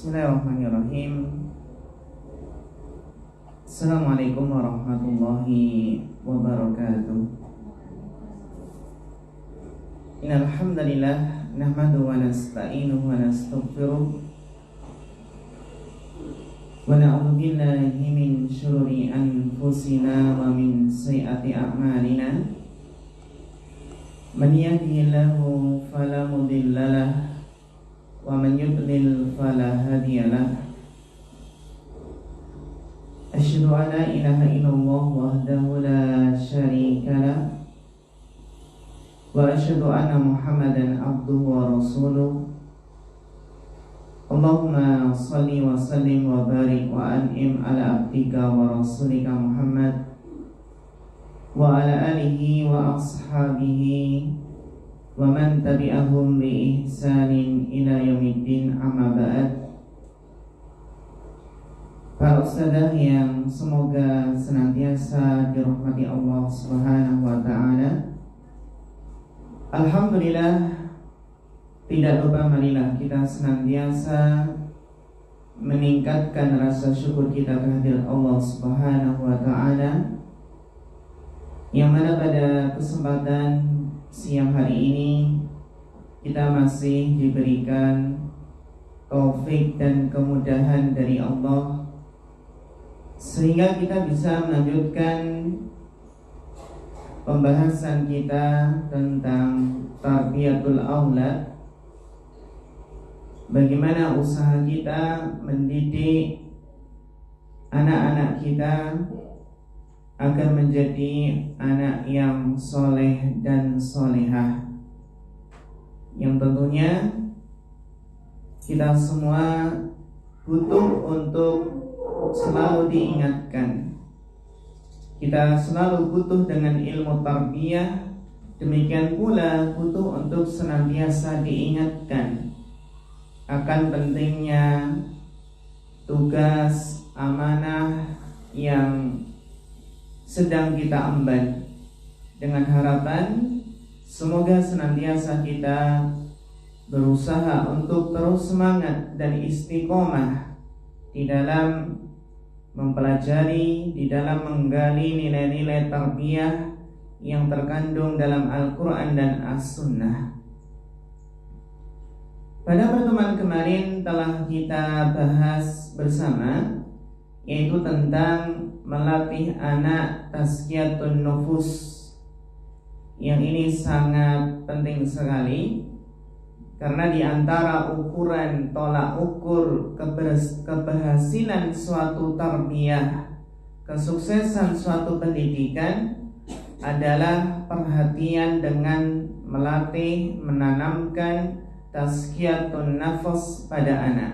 Bismillahirrahmanirrahim. Assalamualaikum warahmatullahi wabarakatuh. Innal hamdalillah nahmaduhu wa nasta'inuhu wa nastaghfiruh wa na'udzu billahi min syururi anfusina wa min sayyiati a'malina. Man yahdihillahu fala mudhillalah wa man yudlil fala hadiyalah. Asyhadu an la ilaha illallah wahdahu la syarikalah wa asyhadu anna Muhammadan abduhu wa rasuluh. Allahumma shalli wa sallim wa barik wa an'im ala abdika wa rasulika Muhammad wa ala alihi wa ashabihi wa man tabi'ahum bi ihsanin ila yaumiddin, amma ba'd. Para ustadzah yang semoga senantiasa dirahmati Allah Subhanahu wa taala. Alhamdulillah, tidak lupa marilah kita senantiasa meningkatkan rasa syukur kita kehadirat Allah Subhanahu wa taala, yang mana pada kesempatan siang hari ini kita masih diberikan taufik dan kemudahan dari Allah sehingga kita bisa melanjutkan pembahasan kita tentang tarbiyatul aulad, bagaimana usaha kita mendidik anak-anak kita agar menjadi anak yang soleh dan solehah, yang tentunya kita semua butuh untuk selalu diingatkan. Kita selalu butuh dengan ilmu tarbiyah, demikian pula butuh untuk senantiasa diingatkan akan pentingnya tugas amanah yang sedang kita emban, dengan harapan semoga senantiasa kita berusaha untuk terus semangat dan istiqomah di dalam mempelajari, di dalam menggali nilai-nilai tarbiyah yang terkandung dalam Al-Quran dan As-Sunnah. Pada pertemuan kemarin telah kita bahas bersama, yaitu tentang melatih anak tazkiyatun nufus, yang ini sangat penting sekali karena di antara ukuran tolak ukur keberhasilan suatu tarbiyah, kesuksesan suatu pendidikan adalah perhatian dengan melatih, menanamkan tazkiyatun nafs pada anak,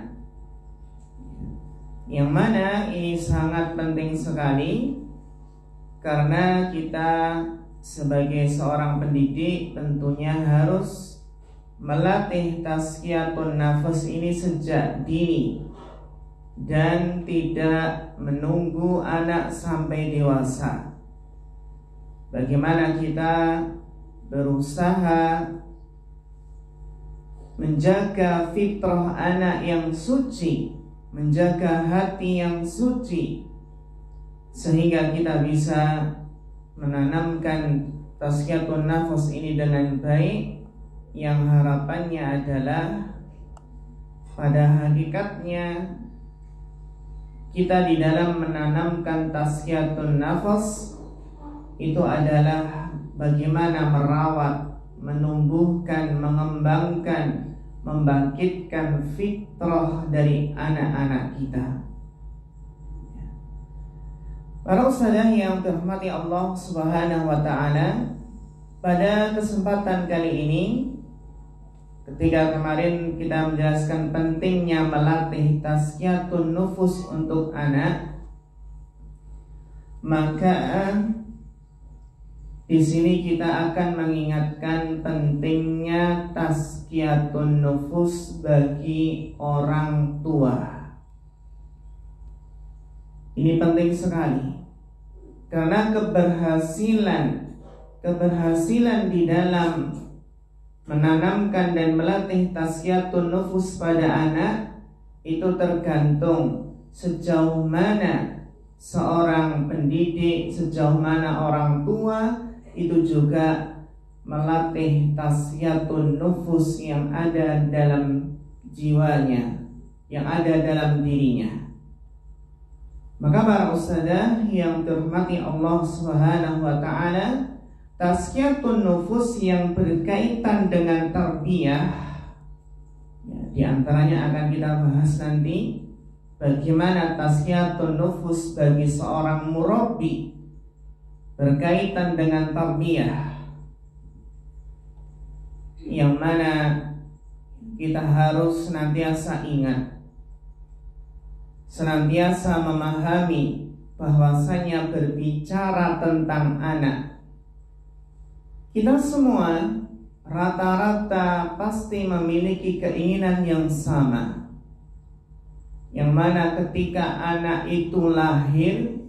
yang mana ini sangat penting sekali karena kita sebagai seorang pendidik tentunya harus melatih tazkiyatun nafs ini sejak dini dan tidak menunggu anak sampai dewasa. Bagaimana kita berusaha menjaga fitrah anak yang suci, menjaga hati yang suci, sehingga kita bisa menanamkan tazkiyatun nafs ini dengan baik, yang harapannya adalah pada hakikatnya kita di dalam menanamkan tazkiyatun nafs itu adalah bagaimana merawat, menumbuhkan, mengembangkan, membangkitkan fitrah dari anak-anak kita. Para ustadzah yang dirahmati Allah Subhanahu wa taala, pada kesempatan kali ini, ketika kemarin kita menjelaskan pentingnya melatih tazkiyatun nufus untuk anak, maka di sini kita akan mengingatkan pentingnya tazkiyatun nufus bagi orang tua. Ini penting sekali karena keberhasilan di dalam menanamkan dan melatih tazkiyatun nufus pada anak itu tergantung sejauh mana seorang pendidik, sejauh mana orang tua itu juga melatih tasfiyatun nufus yang ada dalam jiwanya, yang ada dalam dirinya. Maka para ustadzah yang dirahmati Allah Subhanahu wa taala, tazkiyatun nufus yang berkaitan dengan tarbiyah, ya, di antaranya akan kita bahas nanti bagaimana tazkiyatun nufus bagi seorang murabbi berkaitan dengan tarbiyah, yang mana kita harus senantiasa ingat, senantiasa memahami bahwasanya berbicara tentang anak, kita semua rata-rata pasti memiliki keinginan yang sama, yang mana ketika anak itu lahir,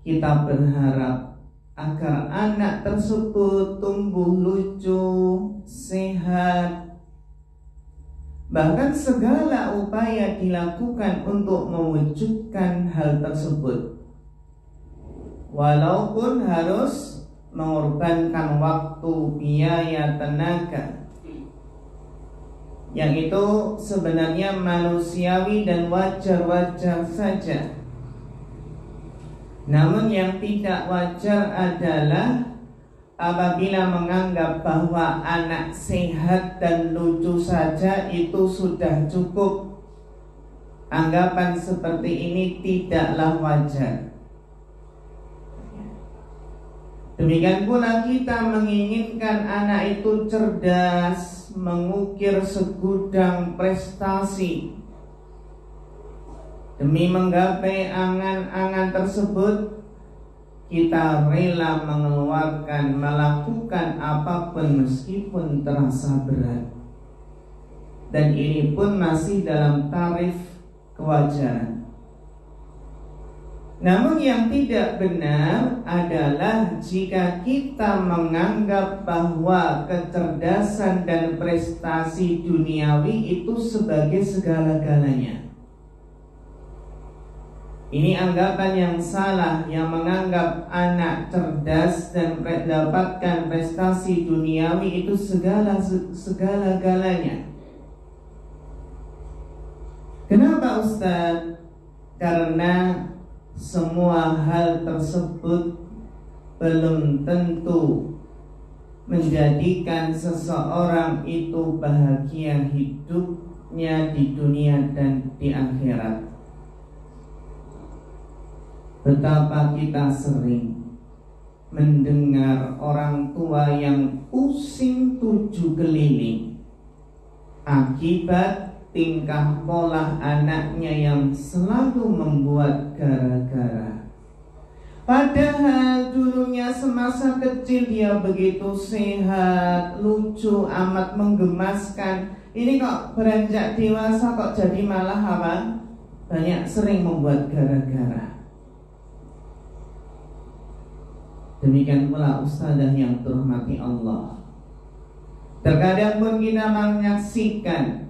kita berharap agar anak tersebut tumbuh lucu, sehat. Bahkan segala upaya dilakukan untuk mewujudkan hal tersebut, walaupun harus mengorbankan waktu, biaya, tenaga, yang itu sebenarnya manusiawi dan wajar-wajar saja. Namun yang tidak wajar adalah apabila menganggap bahwa anak sehat dan lucu saja itu sudah cukup. Anggapan seperti ini tidaklah wajar. Demikian pula kita menginginkan anak itu cerdas, mengukir segudang prestasi. Demi menggapai angan-angan tersebut, kita rela mengeluarkan, melakukan apapun meskipun terasa berat. Dan ini pun masih dalam tarif kewajaran. Namun yang tidak benar adalah jika kita menganggap bahwa kecerdasan dan prestasi duniawi itu sebagai segala-galanya. Ini anggapan yang salah, yang menganggap anak cerdas dan mendapatkan prestasi duniawi itu segala-galanya. Kenapa Ustaz? Karena semua hal tersebut belum tentu menjadikan seseorang itu bahagia hidupnya di dunia dan di akhirat. Betapa kita sering mendengar orang tua yang pusing 7 keliling akibat tingkah pola anaknya yang selalu membuat gara-gara. Padahal dulunya semasa kecil dia begitu sehat, lucu, amat menggemaskan. Ini kok beranjak dewasa kok jadi malah apa? Banyak sering membuat gara-gara. Demikian pula ustazah yang dirahmati Allah. Terkadang pun kita menyaksikan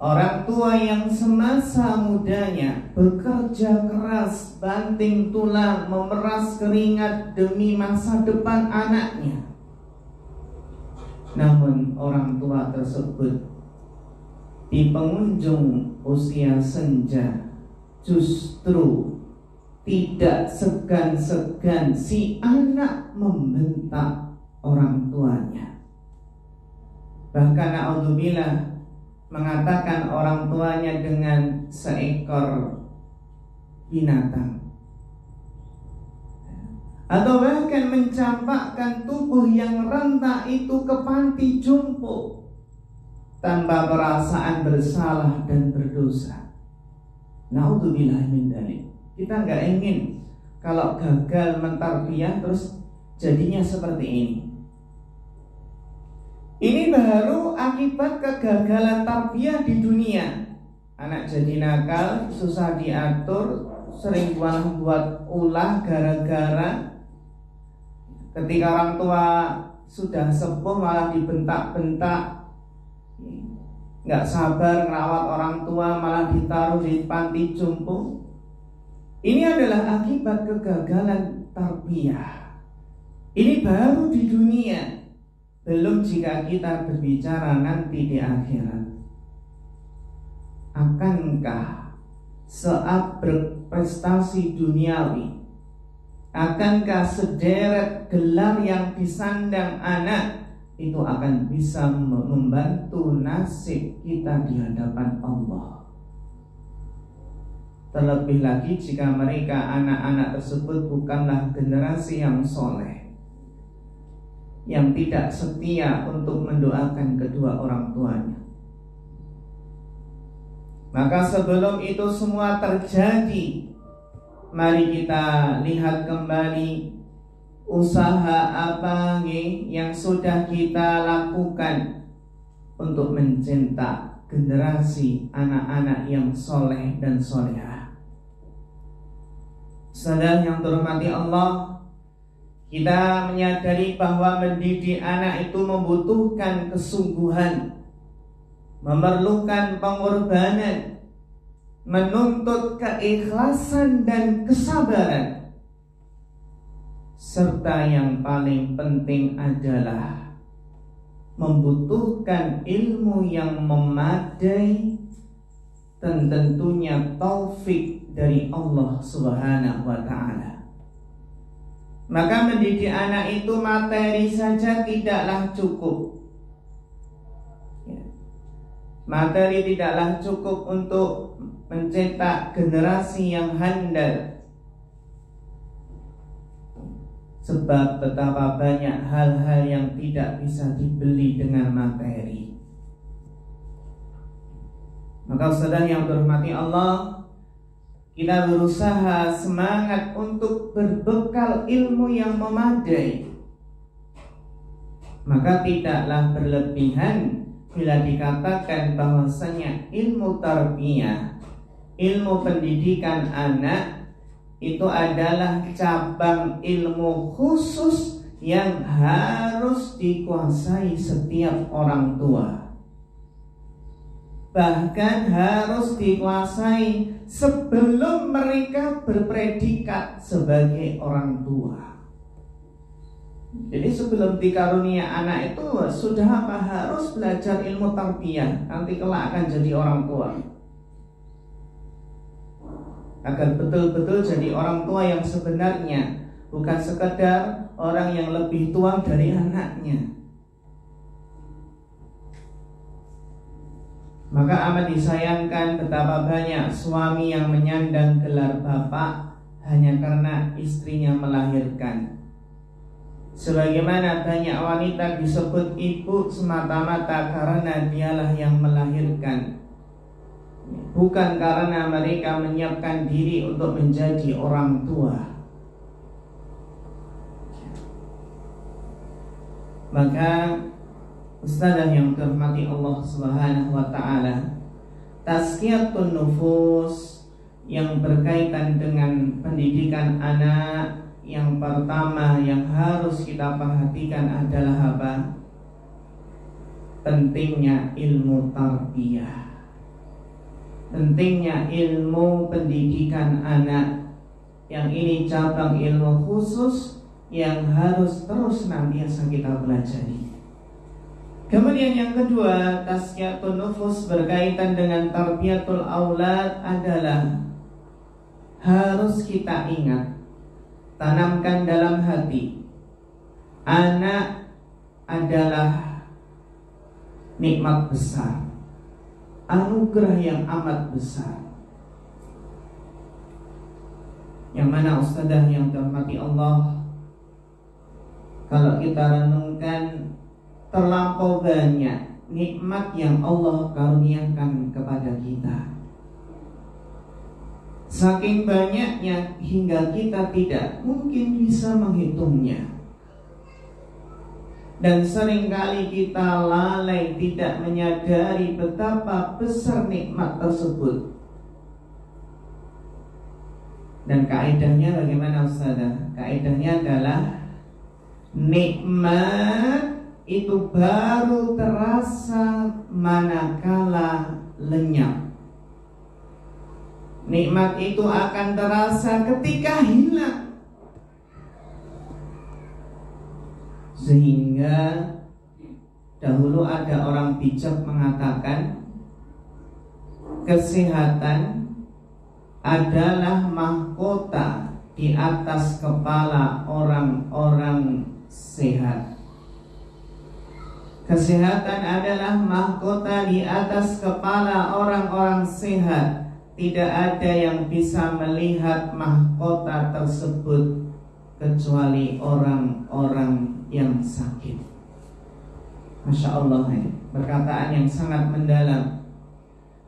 orang tua yang semasa mudanya bekerja keras, banting tulang, memeras keringat demi masa depan anaknya. Namun orang tua tersebut di penghujung usia senja justru tidak segan-segan si anak membentak orang tuanya. Bahkan na'udzubillah mengatakan orang tuanya dengan seekor binatang, atau bahkan mencampakkan tubuh yang renta itu ke panti jompo tanpa perasaan bersalah dan berdosa. Na'udzubillah min dzalik. Kita nggak ingin kalau gagal mentarbiyah terus jadinya seperti ini. Ini baru akibat kegagalan tarbiyah di dunia. Anak jadi nakal, susah diatur, sering buat ulah gara-gara ketika orang tua sudah sepuh malah dibentak-bentak, nggak sabar ngerawat orang tua, malah ditaruh di panti jompo. Ini adalah akibat kegagalan tarbiyah. Ini baru di dunia, belum jika kita berbicara nanti di akhirat. Akankah saat berprestasi duniawi, akankah sederet gelar yang disandang anak itu akan bisa membantu nasib kita di hadapan Allah? Terlebih lagi jika mereka anak-anak tersebut bukanlah generasi yang soleh, yang tidak setia untuk mendoakan kedua orang tuanya. Maka sebelum itu semua terjadi, mari kita lihat kembali usaha apa yang sudah kita lakukan untuk mencetak generasi anak-anak yang soleh dan solehah. Saudara yang terhormati Allah, kita menyadari bahwa mendidik anak itu membutuhkan kesungguhan, memerlukan pengorbanan, menuntut keikhlasan dan kesabaran, serta yang paling penting adalah membutuhkan ilmu yang memadai dan tentunya taufik dari Allah Subhanahu wa ta'ala. Maka mendidik anak itu materi saja tidaklah cukup. Materi tidaklah cukup untuk mencetak generasi yang handal. Sebab betapa banyak hal-hal yang tidak bisa dibeli dengan materi. Maka saudara yang berhormati Allah, kita berusaha semangat untuk berbekal ilmu yang memadai. Maka tidaklah berlebihan bila dikatakan bahwasanya ilmu tarbiyah, ilmu pendidikan anak itu adalah cabang ilmu khusus yang harus dikuasai setiap orang tua. Bahkan harus dikuasai sebelum mereka berpredikat sebagai orang tua. Jadi sebelum dikarunia anak itu sudah apa? Harus belajar ilmu tarbiyah. Nanti kelak akan jadi orang tua, agar betul-betul jadi orang tua yang sebenarnya, bukan sekedar orang yang lebih tua dari anaknya. Maka amat disayangkan betapa banyak suami yang menyandang gelar bapak hanya karena istrinya melahirkan. Sebagaimana banyak wanita disebut ibu semata-mata karena dialah yang melahirkan, bukan karena mereka menyiapkan diri untuk menjadi orang tua. Maka Ustazah yang dirahmati Allah Subhanahu wa ta'ala, tazkiyatun nufus yang berkaitan dengan pendidikan anak, yang pertama yang harus kita perhatikan adalah apa? Pentingnya ilmu tarbiyah, pentingnya ilmu pendidikan anak. Yang ini cabang ilmu khusus yang harus terus nantiasa kita pelajari. Kemudian yang kedua, tazkiyatun nufus berkaitan dengan tarbiyatul aulad adalah harus kita ingat, tanamkan dalam hati, anak adalah nikmat besar, anugerah yang amat besar, yang mana ustadzah yang dirahmati Allah, kalau kita renungkan, terlampau banyak nikmat yang Allah karuniakan kepada kita. Saking banyaknya hingga kita tidak mungkin bisa menghitungnya. Dan seringkali kita lalai, tidak menyadari betapa besar nikmat tersebut. Dan kaidahnya bagaimana Ustazah? Kaidahnya adalah nikmat itu baru terasa manakala lenyap. Nikmat itu akan terasa ketika hilang. Sehingga dahulu ada orang bijak mengatakan, kesehatan adalah mahkota di atas kepala orang-orang sehat. Kesehatan adalah mahkota di atas kepala orang-orang sehat. Tidak ada yang bisa melihat mahkota tersebut kecuali orang-orang yang sakit. Masya Allah, perkataan yang sangat mendalam.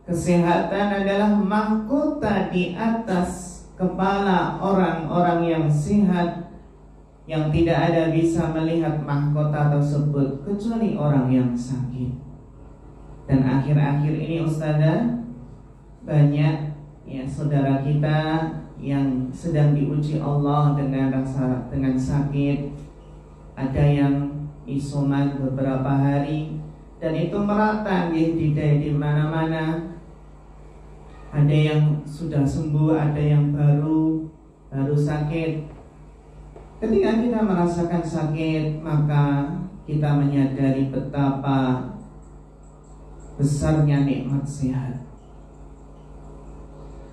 Kesehatan adalah mahkota di atas kepala orang-orang yang sehat, yang tidak ada bisa melihat mahkota tersebut kecuali orang yang sakit. Dan akhir-akhir ini Ustazah, banyak ya saudara kita yang sedang diuji Allah dengan sakit. Ada yang isoman beberapa hari dan itu merata di mana-mana. Ada yang sudah sembuh, ada yang baru sakit. Ketika kita merasakan sakit, maka kita menyadari betapa besarnya nikmat sehat.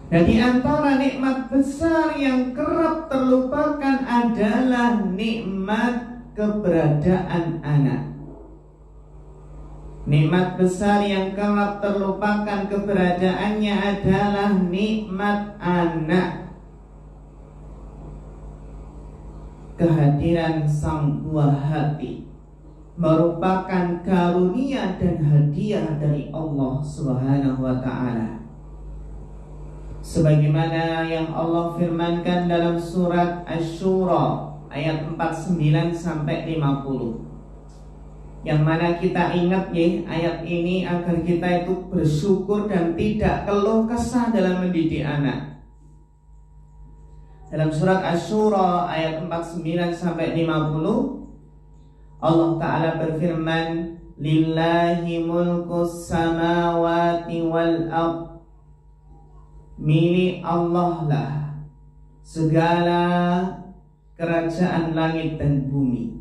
Dan di antara nikmat besar yang kerap terlupakan adalah nikmat keberadaan anak. Nikmat besar yang kerap terlupakan keberadaannya adalah nikmat anak. Kehadiran sang buah hati merupakan karunia dan hadiah dari Allah Subhanahu wa ta'ala. Sebagaimana yang Allah firmankan dalam surat Asy-Syura ayat 49 sampai 50. Yang mana kita ingat ya ayat ini agar kita itu bersyukur dan tidak keluh kesah dalam mendidik anak. Dalam surat Asy-Syura ayat 49 sampai 50, Allah Ta'ala berfirman, lillahi mulkus samawati wal ardh. Milik Allah lah segala kerajaan langit dan bumi.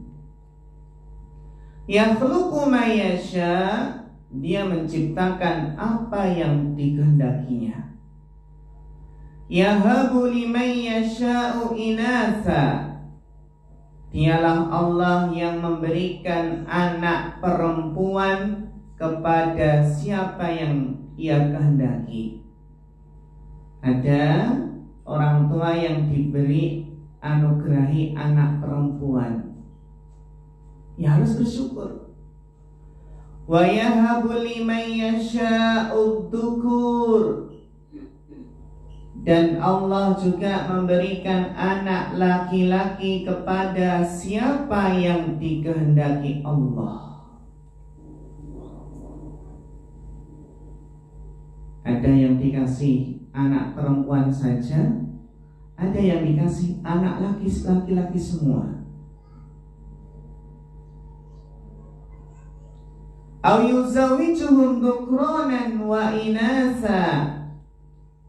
Yakhluqu ma yasha, dia menciptakan apa yang dikehendakinya. Yahabu liman yasha'u inatha, dialah Allah yang memberikan anak perempuan kepada siapa yang ia kehendaki. Ada orang tua yang diberi anugerahi anak perempuan, ya harus bersyukur. Wa yahabu liman yasha'u dzukur, dan Allah juga memberikan anak laki-laki kepada siapa yang dikehendaki Allah. Ada yang dikasih anak perempuan saja, ada yang dikasih anak laki-laki semua. Aw yuzawijuhum dhukranan wa inatha,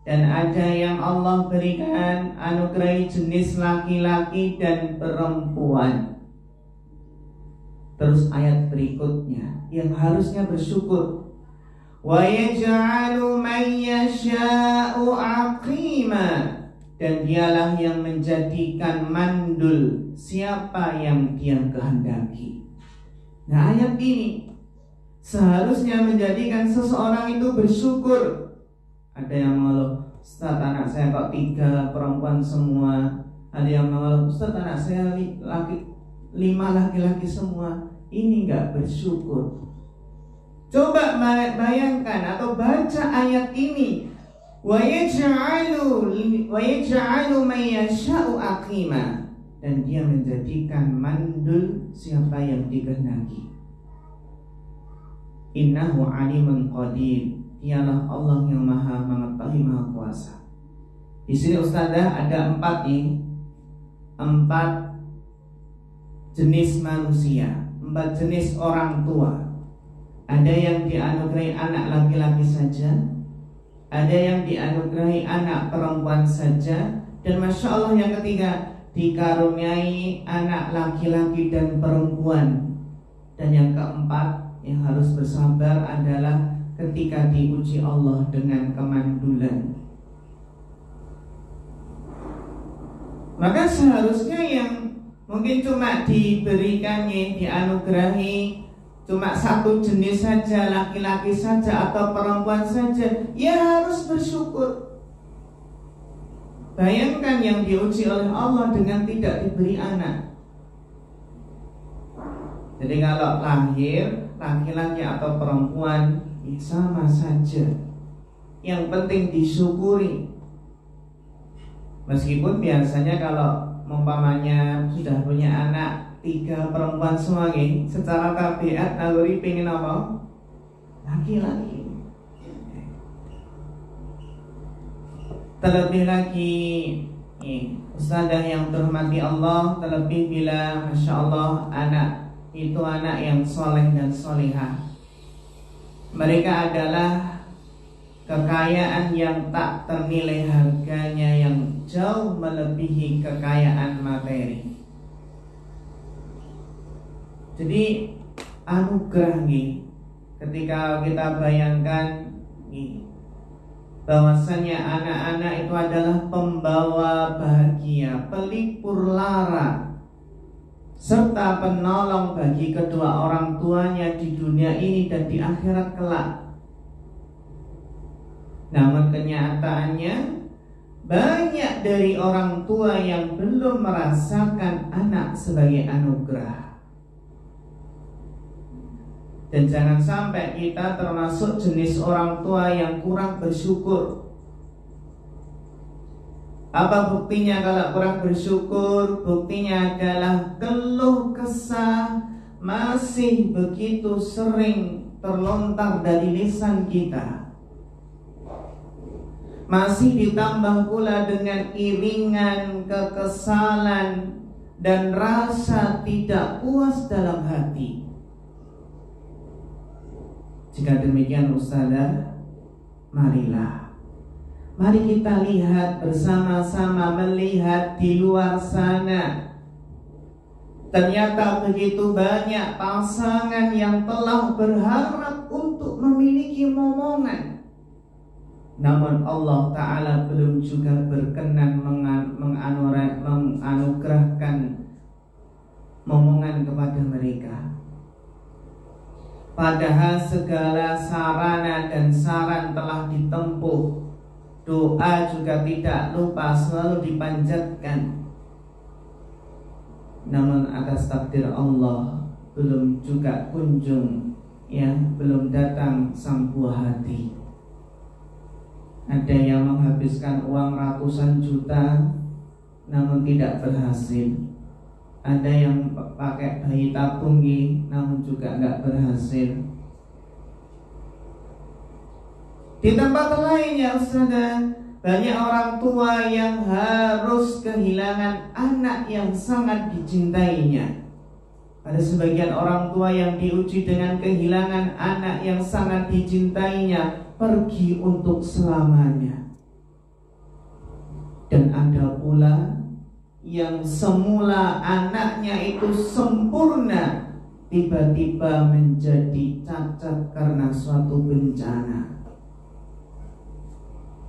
dan ada yang Allah berikan anugerahi jenis laki-laki dan perempuan. Terus ayat berikutnya yang harusnya bersyukur, wa yaj'alu man yasha'u aqima, dan dialah yang menjadikan mandul siapa yang dia kehendaki. Nah, ayat ini seharusnya menjadikan seseorang itu bersyukur. Ada yang mengeluh, Ustaz, anak saya kok 3 perempuan semua. Ada yang mengeluh, Ustaz, anak saya 5 laki-laki semua. Ini enggak bersyukur. Coba bayangkan atau baca ayat ini, wa yaj'alu man yasha'u aqima, dan dia menjadikan mandul siapa yang dikehendaki. Innahu alimun qadir, dialah Allah yang maha mengetahui, maha kuasa. Di sini Ustazah ada 4 jenis manusia 4 jenis orang tua. Ada yang dianugerahi anak laki-laki saja, ada yang dianugerahi anak perempuan saja, dan Masya Allah yang ketiga dikaruniai anak laki-laki dan perempuan. Dan yang keempat yang harus bersabar adalah ketika diuji Allah dengan kemandulan. Maka seharusnya yang mungkin cuma diberikannya, dianugerahi cuma 1 jenis saja, laki-laki saja atau perempuan saja, ya harus bersyukur. Bayangkan yang diuji oleh Allah dengan tidak diberi anak. Jadi kalau lahir laki-laki atau perempuan, ya sama saja. Yang penting disyukuri. Meskipun biasanya kalau umpamanya sudah punya anak 3 perempuan semua, secara tabiat naluri pengen apa? Laki-laki. Terlebih lagi Ustazah yang terhormati Allah, terlebih bila Masya Allah anak itu anak yang soleh dan solehah. Mereka adalah kekayaan yang tak ternilai harganya, yang jauh melebihi kekayaan materi. Jadi anugerah ketika kita bayangkan bahwasannya anak-anak itu adalah pembawa bahagia, pelipur lara, serta penolong bagi kedua orang tuanya di dunia ini dan di akhirat kelak. Namun kenyataannya banyak dari orang tua yang belum merasakan anak sebagai anugerah. Dan jangan sampai kita termasuk jenis orang tua yang kurang bersyukur. Apa buktinya kalau kurang bersyukur? Buktinya adalah keluh kesah masih begitu sering terlontar dari lisan kita. Masih ditambah pula dengan iringan kekesalan dan rasa tidak puas dalam hati. Jika demikian Ustazah, mari kita lihat bersama-sama, melihat di luar sana. Ternyata begitu banyak pasangan yang telah berharap untuk memiliki momongan, namun Allah Ta'ala belum juga berkenan menganugerahkan momongan kepada mereka. Padahal segala sarana dan saran telah ditempuh, doa juga tidak lupa selalu dipanjatkan. Namun atas takdir Allah belum juga kunjung, belum datang sang buah hati. Ada yang menghabiskan uang ratusan juta namun tidak berhasil. Ada yang pakai bayi tabung namun juga nggak berhasil. Di tempat lain ya Ustazah, banyak orang tua yang harus kehilangan anak yang sangat dicintainya. Ada sebagian orang tua yang diuji dengan kehilangan anak yang sangat dicintainya, pergi untuk selamanya. Dan ada pula yang semula anaknya itu sempurna, tiba-tiba menjadi cacat karena suatu bencana.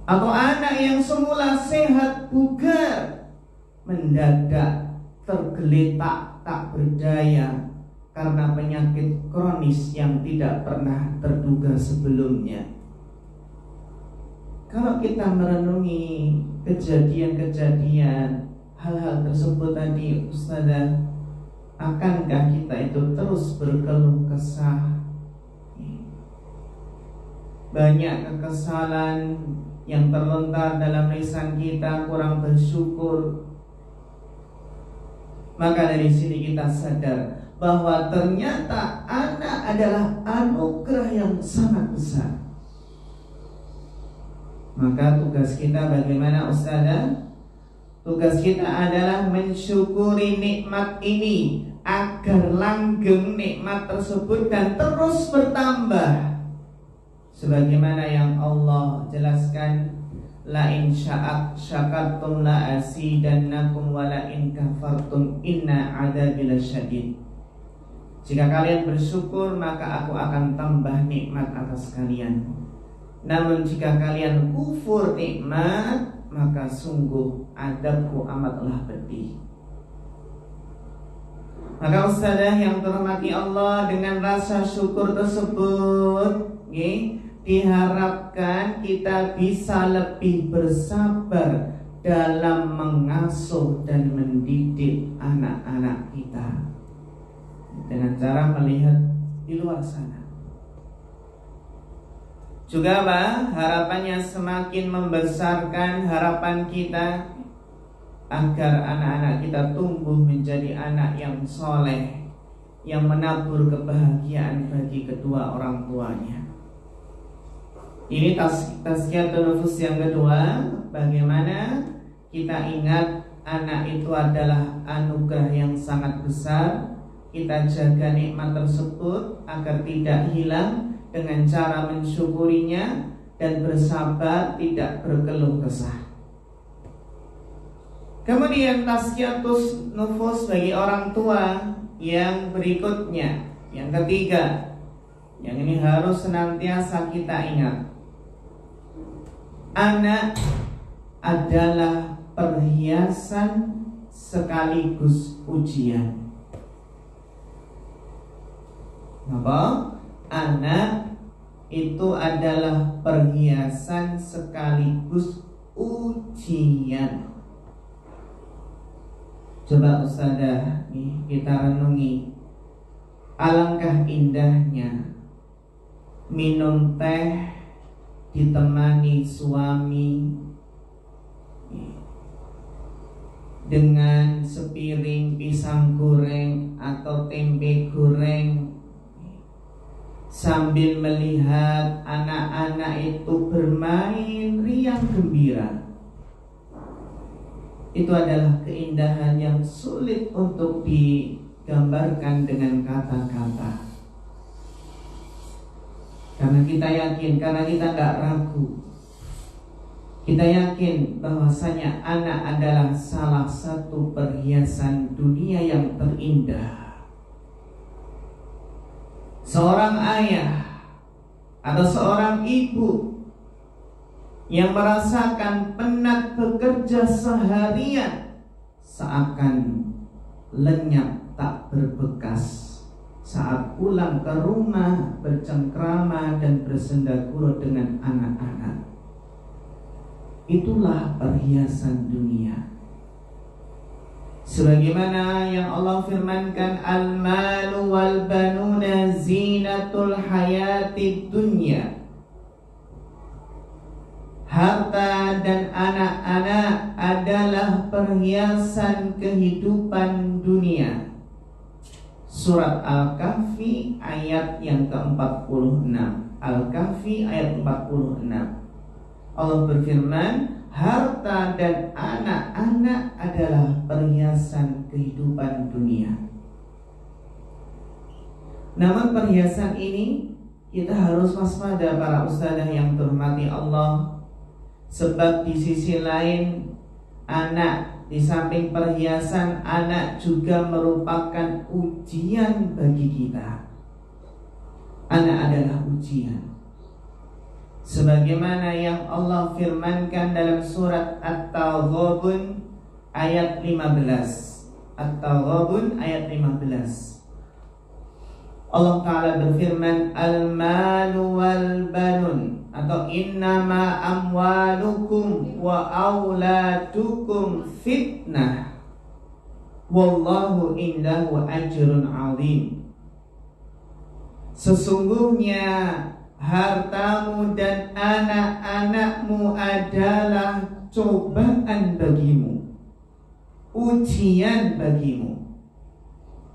Atau anak yang semula sehat bugar, mendadak tergeletak tak berdaya karena penyakit kronis yang tidak pernah terduga sebelumnya. Kalau kita merenungi kejadian-kejadian hal-hal tersebut tadi Ustazah, akankah kita itu terus berkeluh kesah? Banyak kekesalan yang terlontar dalam lisan kita, kurang bersyukur. Maka dari sini kita sadar bahwa ternyata anak adalah anugerah yang sangat besar. Maka tugas kita bagaimana Ustazah? Tugas kita adalah mensyukuri nikmat ini agar langgeng nikmat tersebut dan terus bertambah. Sebagaimana yang Allah jelaskan, la in syakartum la azidannakum wa la in kafartum inna adzabi lasyadid. Jika kalian bersyukur maka aku akan tambah nikmat atas kalian. Namun jika kalian kufur nikmat maka sungguh adabku amatlah pedih. Maka ustazah yang terhormati Allah, dengan rasa syukur tersebut diharapkan kita bisa lebih bersabar dalam mengasuh dan mendidik anak-anak kita dengan cara melihat di luar sana. Juga harapannya semakin membesarkan harapan kita agar anak-anak kita tumbuh menjadi anak yang soleh, yang menabur kebahagiaan bagi kedua orang tuanya. Ini tazkiyatun nufus yang kedua. Bagaimana kita ingat anak itu adalah anugerah yang sangat besar. Kita jaga nikmat tersebut agar tidak hilang dengan cara mensyukurinya dan bersabar, tidak berkeluh kesah. Kemudian tazkiyatun nufus bagi orang tua yang berikutnya, yang ketiga, yang ini harus senantiasa kita ingat. Anak adalah perhiasan sekaligus ujian. Apa? Anak itu adalah perhiasan sekaligus ujian. Coba ustazah kita renungi, alangkah indahnya minum teh ditemani suami dengan sepiring pisang goreng atau tempe goreng, sambil melihat anak-anak itu bermain riang gembira. Itu adalah keindahan yang sulit untuk digambarkan dengan kata-kata. Karena kita yakin, karena kita gak ragu, kita yakin bahwasanya anak adalah salah satu perhiasan dunia yang terindah. Seorang ayah atau seorang ibu yang merasakan penat bekerja seharian seakan lenyap tak berbekas saat pulang ke rumah bercengkrama dan bersendagurau dengan anak-anak. Itulah perhiasan dunia. Sebagaimana yang Allah firmankan, al-malu wal banuna zinatul hayatid dunya. Harta dan anak-anak adalah perhiasan kehidupan dunia. Surat Al-Kahfi ayat yang ke-46. Al-Kahfi ayat 46. Allah berfirman, harta dan anak-anak adalah perhiasan kehidupan dunia. Namun perhiasan ini kita harus waspada para ustazah yang terhormati Allah. Sebab di sisi lain, anak di samping perhiasan, anak juga merupakan ujian bagi kita. Anak adalah ujian. Sebagaimana yang Allah firmankan dalam surat At-Taghabun ayat 15. At-Taghabun ayat 15. Allah Ta'ala berfirman, al-malu wal banun, atau innama amwalukum wa auladukum fitnah wallahu indahu ajrun azim. Sesungguhnya hartamu dan anak-anakmu adalah cobaan bagimu, ujian bagimu.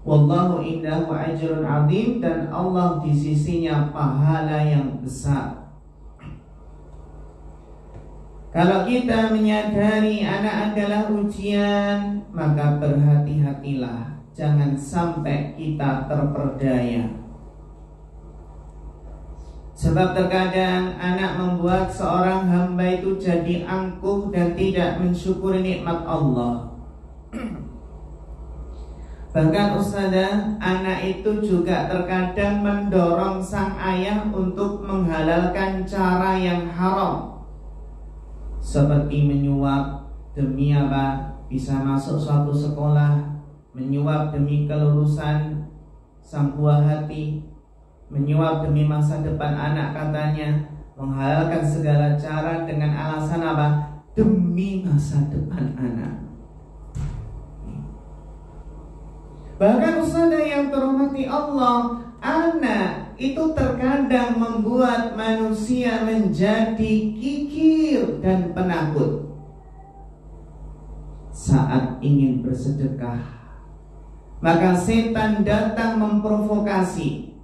Wallahu indahu ajrun azim, dan Allah di sisinya pahala yang besar. Kalau kita menyadari anak adalah ujian, maka berhati-hatilah jangan sampai kita terperdaya. Sebab terkadang anak membuat seorang hamba itu jadi angkuh dan tidak mensyukuri nikmat Allah. Bahkan Ustazah, anak itu juga terkadang mendorong sang ayah untuk menghalalkan cara yang haram, seperti menyuap demi apa? Bisa masuk suatu sekolah, menyuap demi kelulusan sang buah hati, menyuap demi masa depan anak katanya, menghalalkan segala cara dengan alasan apa? Demi masa depan anak. Bahkan Ustazah yang terhormati Allah, anak itu terkadang membuat manusia menjadi kikir dan penakut saat ingin bersedekah. Maka setan datang memprovokasi.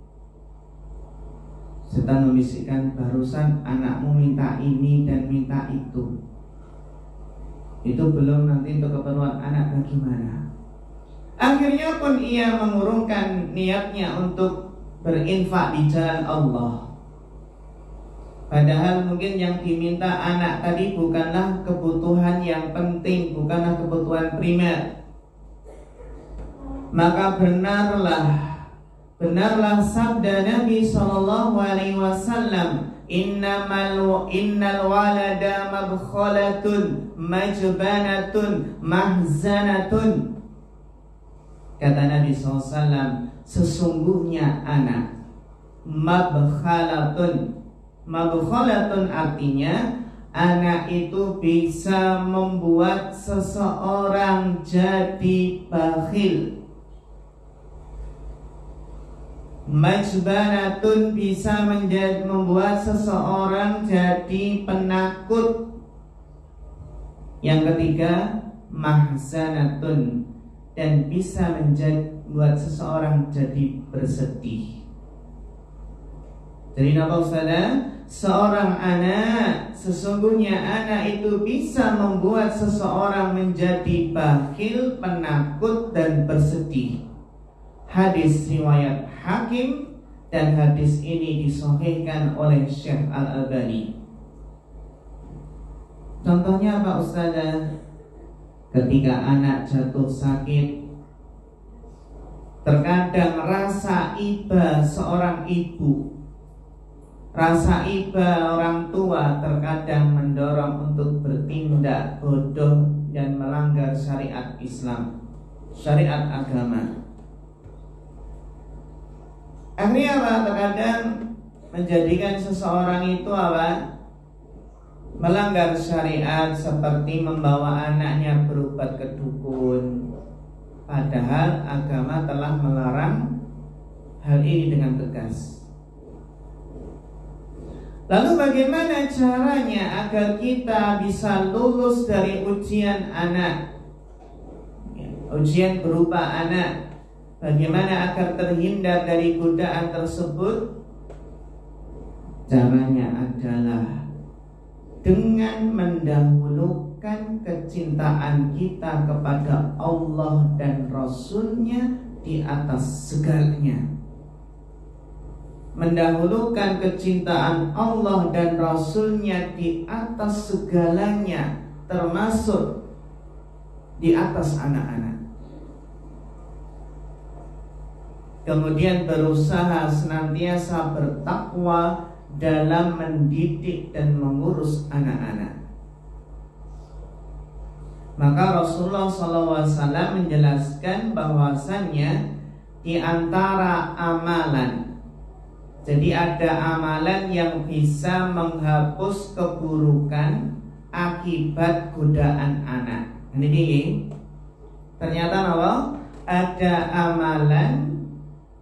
Setan membisikkan, barusan anakmu minta ini dan minta itu. Itu belum, nanti untuk keperluan anak bagaimana? Akhirnya pun ia mengurungkan niatnya untuk berinfak di jalan Allah. Padahal mungkin yang diminta anak tadi bukanlah kebutuhan yang penting, bukanlah kebutuhan primer. Maka benarlah sabda Nabi SAW, innal walada mabkhalatun majbanatun mahzanatun. Kata Nabi SAW, sesungguhnya anak mabkhalatun. Mabkhalatun artinya anak itu bisa membuat seseorang jadi bakhil. Majbanatun bisa membuat seseorang jadi penakut. Yang ketiga, mahzanatun, dan bisa membuat seseorang jadi bersedih. Jadi apa Ustazah? Seorang anak, sesungguhnya anak itu bisa membuat seseorang menjadi bakhil, penakut, dan bersedih. Hadis riwayat Hakim, dan hadis ini disahihkan oleh Syekh Al-Albani. Contohnya apa Ustazah? Ketika anak jatuh sakit, terkadang rasa iba seorang ibu, rasa iba orang tua terkadang mendorong untuk bertindak bodoh dan melanggar syariat Islam, syariat agama. Akhirnya apa? Terkadang menjadikan seseorang itu apa? Melanggar syariat, seperti membawa anaknya berobat ke dukun. Padahal agama telah melarang hal ini dengan tegas. Lalu bagaimana caranya agar kita bisa lulus dari ujian anak? Ujian berupa anak. Bagaimana agar terhindar dari godaan tersebut? Caranya adalah dengan mendahulukan kecintaan kita kepada Allah dan Rasul-Nya di atas segalanya. Mendahulukan kecintaan Allah dan Rasul-Nya di atas segalanya, termasuk di atas anak-anak. Kemudian berusaha senantiasa bertakwa dalam mendidik dan mengurus anak-anak. Maka Rasulullah SAW menjelaskan bahwasannya di antara amalan, jadi ada amalan yang bisa menghapus keburukan akibat godaan anak. Ini ternyata apa? Ada amalan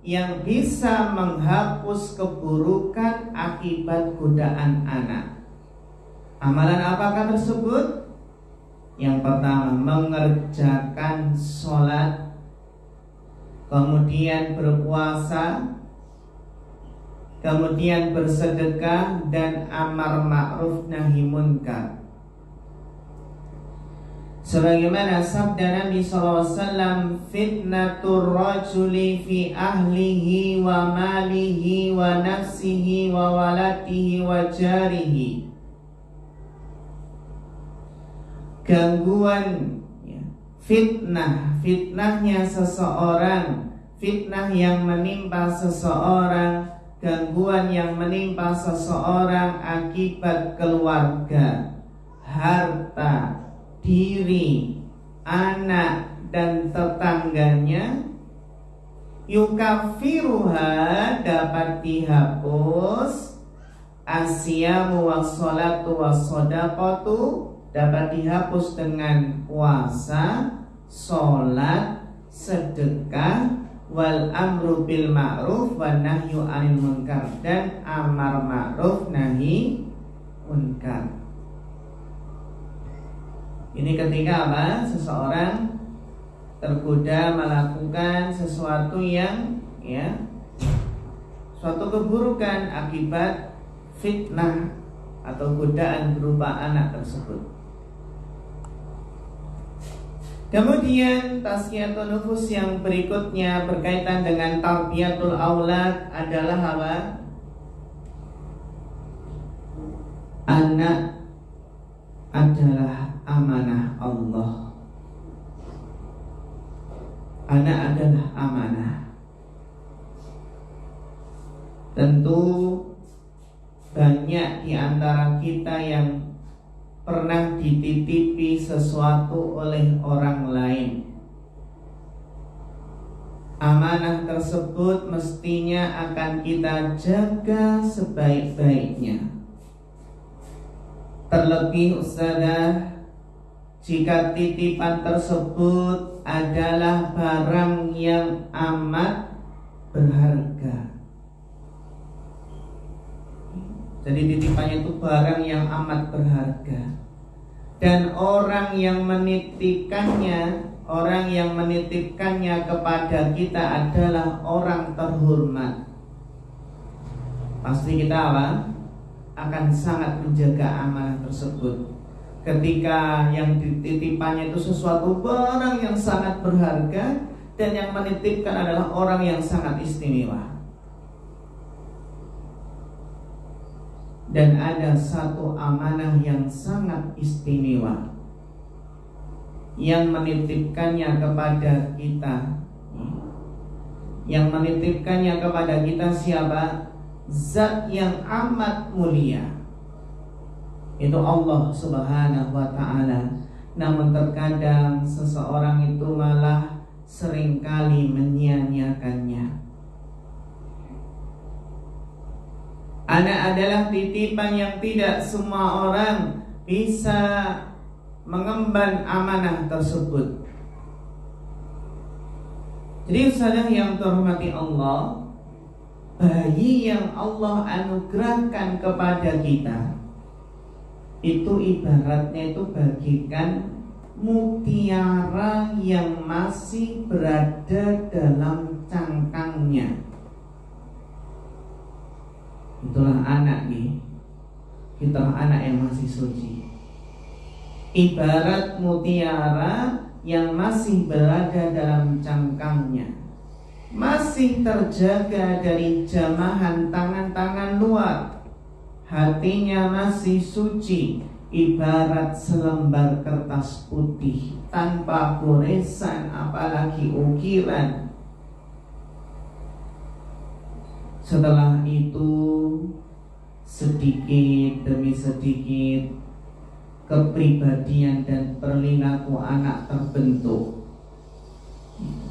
yang bisa menghapus keburukan akibat godaan anak. Amalan apakah tersebut? Yang pertama, mengerjakan sholat, kemudian berpuasa, kemudian bersedekah, dan amar ma'ruf nahi munkar. Sebagaimana sabda Nabi SAW, fitnatur rajuli fi ahlihi wa malihi wa nafsihi wa walatihi wa jarihi. Gangguan, fitnahnya seseorang, fitnah yang menimpa seseorang, gangguan yang menimpa seseorang akibat keluarga, harta, diri, anak, dan tetangganya, yukafiruha, dapat dihapus, asyamu wassalatu wassodaqatu, dapat dihapus dengan puasa, sholat, sedekah, wal amru bil ma'ruf wa nahyu 'anil munkar, dan amar ma'ruf nahi munkar. Ini ketika apa? Seseorang tergoda melakukan sesuatu yang suatu keburukan akibat fitnah atau godaan berupa anak tersebut. Kemudian tazkiyatun nufus yang berikutnya berkaitan dengan tarbiyatul aulad adalah apa? Anak adalah amanah Allah. Anak adalah amanah. Tentu banyak di antara kita yang pernah dititipi sesuatu oleh orang lain. Amanah tersebut mestinya akan kita jaga sebaik-baiknya. Terlebih Ustazah, jika titipan tersebut adalah barang yang amat berharga. Jadi titipannya itu barang yang amat berharga, dan orang yang menitipkannya kepada kita adalah orang terhormat. Pasti kita apa? Akan sangat menjaga amanah tersebut. Ketika yang dititipannya itu sesuatu barang yang sangat berharga, dan yang menitipkan adalah orang yang sangat istimewa. Dan ada satu amanah yang sangat istimewa yang menitipkannya kepada kita. Yang menitipkannya kepada kita siapa? Zat yang amat mulia, itu Allah Subhanahu wa ta'ala. Namun terkadang seseorang itu malah seringkali menyia-nyiakannya. Anak adalah titipan yang tidak semua orang bisa mengemban amanah tersebut. Jadi Ustazah yang terhormati Allah, bayi yang Allah anugerahkan kepada kita itu ibaratnya itu bagikan mutiara yang masih berada dalam cangkangnya. Itulah anak nih. Itulah anak yang masih suci. Ibarat mutiara yang masih berada dalam cangkangnya, masih terjaga dari jamahan tangan-tangan luar. Hatinya masih suci, ibarat selembar kertas putih tanpa goresan apalagi ukiran. Setelah itu sedikit demi sedikit kepribadian dan perilaku anak terbentuk.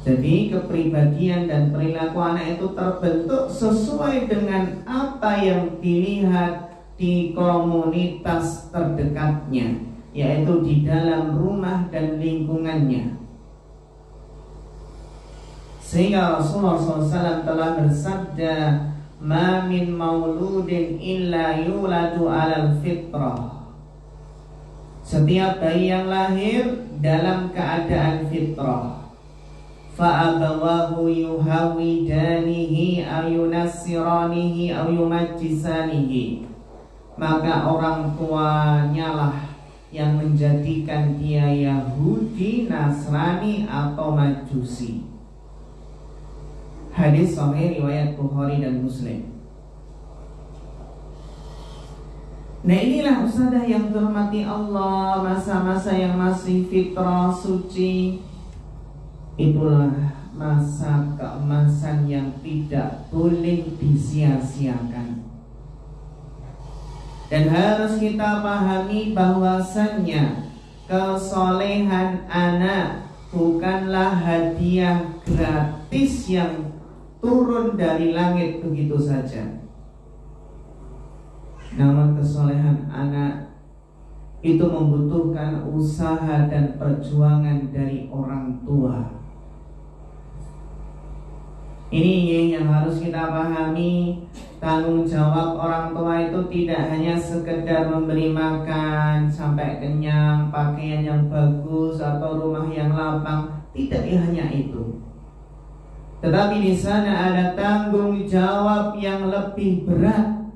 Jadi kepribadian dan perilaku anak itu terbentuk sesuai dengan apa yang dilihat di komunitas terdekatnya, yaitu di dalam rumah dan lingkungannya. Sehingga Rasulullah SAW telah bersabda, "Ma min mauludin illa yuladu alal fitrah." Setiap bayi yang lahir dalam keadaan fitrah. Fa'abawahu yuhawidanihi aw yunassiranihi aw yumajjisanihi. Maka orang tuanya lah yang menjadikan dia Yahudi, Nasrani atau Majusi. Hadis sahih riwayat Bukhari dan Muslim. Nah, inilah Ustazah yang dirahmati Allah, masa-masa yang masih fitrah suci. Itulah masa keemasan yang tidak boleh disia-siakan. Dan harus kita pahami bahwasannya kesolehan anak bukanlah hadiah gratis yang turun dari langit begitu saja. Namun kesolehan anak itu membutuhkan usaha dan perjuangan dari orang tua. Ini yang harus kita pahami. Tanggung jawab orang tua itu tidak hanya sekedar memberi makan sampai kenyang, pakaian yang bagus atau rumah yang lapang. Tidak hanya itu. Tetapi di sana ada tanggung jawab yang lebih berat.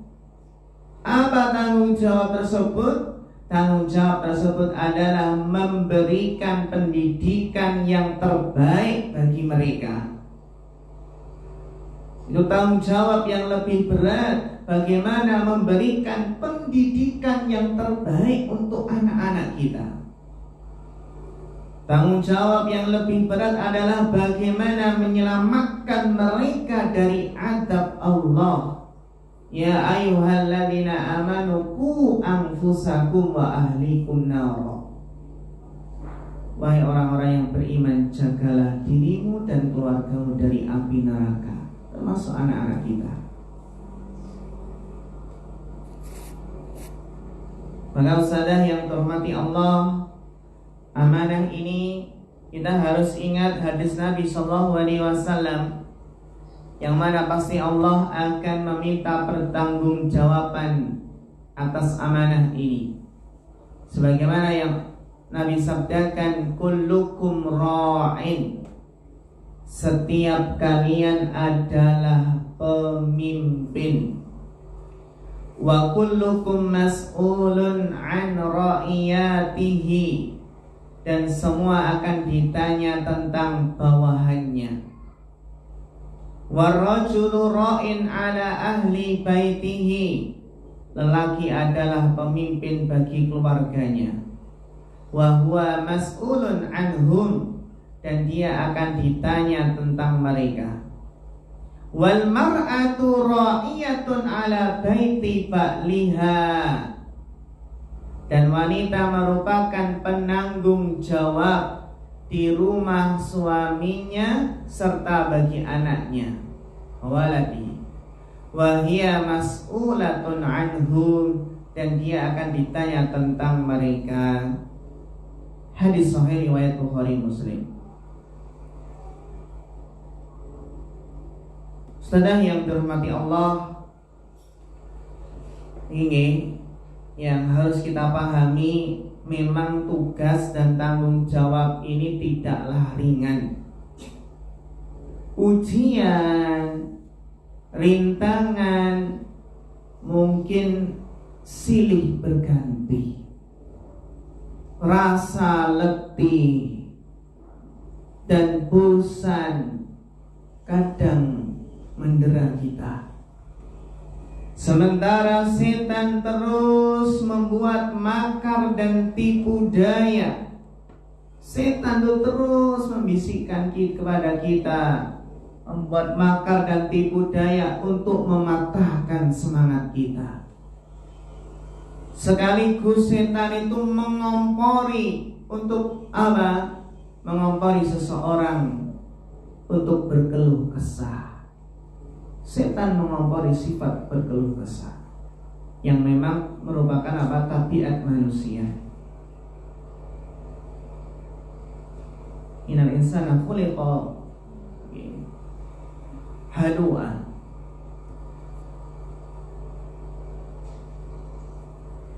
Apa tanggung jawab tersebut? Tanggung jawab tersebut adalah memberikan pendidikan yang terbaik bagi mereka. Itu tanggung jawab yang lebih berat. Bagaimana memberikan pendidikan yang terbaik untuk anak-anak kita. Tanggung jawab yang lebih berat adalah bagaimana menyelamatkan mereka dari azab Allah. Ya ayyuhalladzina amanu qu anfusakum wa ahlikum nar. Wahai orang-orang yang beriman, jagalah dirimu dan keluargamu dari api neraka, termasuk anak-anak kita. Maka ustazah yang terhormati Allah, amanah ini kita harus ingat hadis Nabi SAW, yang mana pasti Allah akan meminta pertanggungjawaban atas amanah ini. Sebagaimana yang Nabi sabdakan, kullukum ra'in, setiap kalian adalah pemimpin. Wa kullukum mas'ulun an ra'iyatihi, dan semua akan ditanya tentang bawahannya. Warrajulu ra'in ala ahli baitihi, lelaki adalah pemimpin bagi keluarganya. Wa huwa mas'ulun anhum, dan dia akan ditanya tentang mereka. Wal mar'atu ra'iyatun ala baiti ba'liha, dan wanita merupakan penanggung jawab di rumah suaminya serta bagi anaknya. Waladi wa hiya mas'ulatun anhum, dan dia akan ditanya tentang mereka. Hadis sahih riwayat Bukhari Muslim. Saudara yang dirahmati Allah, ini yang harus kita pahami, memang tugas dan tanggung jawab ini tidaklah ringan. Ujian, rintangan mungkin silih berganti. Rasa letih dan bosan kadang mendera kita. Sementara setan terus membuat makar dan tipu daya. Setan itu terus membisikkan kepada kita, membuat makar dan tipu daya untuk mematahkan semangat kita. Sekaligus setan itu mengompori untuk apa? Mengompori seseorang untuk berkeluh kesah. Setan mengompori sifat berkeluh kesah yang memang merupakan apa? Tabiat manusia. Innal insana khuliqa halu'a.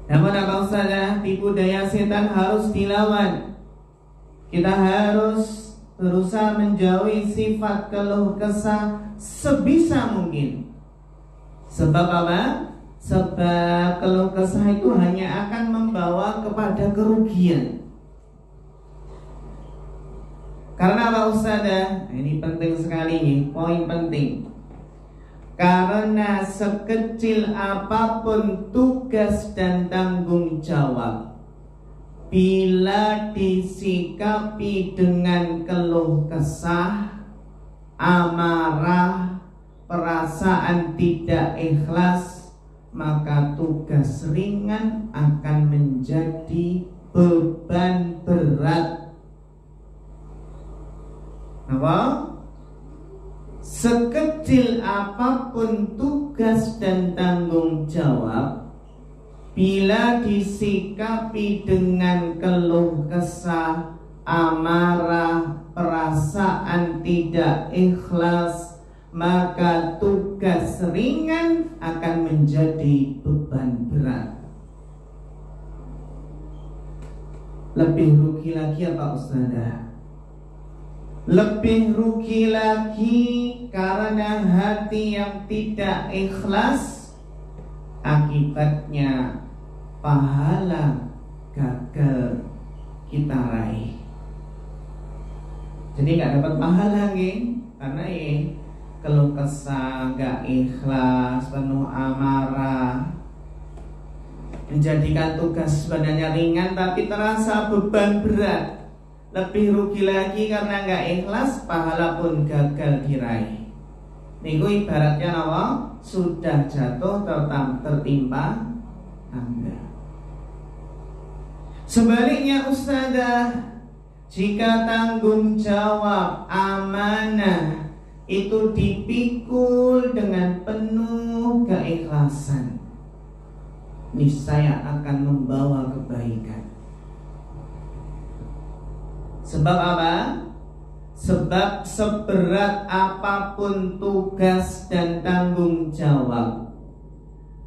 Namun apa saja, tipu daya setan harus dilawan. Kita harus berusaha menjauhi sifat keluh kesah sebisa mungkin. Sebab apa? Sebab keluh kesah itu hanya akan membawa kepada kerugian. Karena apa Ustazah? Ini penting sekali nih, poin penting. Karena sekecil apapun tugas dan tanggung jawab, bila disikapi dengan keluh kesah, amarah, perasaan tidak ikhlas, maka tugas ringan akan menjadi beban berat. Apa? Sekecil apapun tugas dan tanggung jawab, bila disikapi dengan keluh kesah, amarah, perasaan tidak ikhlas, maka tugas ringan akan menjadi beban berat. Lebih rugi lagi apa Ustazah? Lebih rugi lagi karena hati yang tidak ikhlas, akibatnya pahala gagal kita raih. Jadi gak dapat pahala nih, karena keluh kesah, gak ikhlas, penuh amarah, menjadikan tugas sebenarnya ringan tapi terasa beban berat. Lebih rugi lagi karena gak ikhlas, pahala pun gagal diraih. Niku ibaratnya apa? Sudah jatuh tertimpa tangga. Sebaliknya Ustazah, jika tanggung jawab amanah itu dipikul dengan penuh keikhlasan, niscaya akan membawa kebaikan. Sebab apa? Sebab seberat apapun tugas dan tanggung jawab,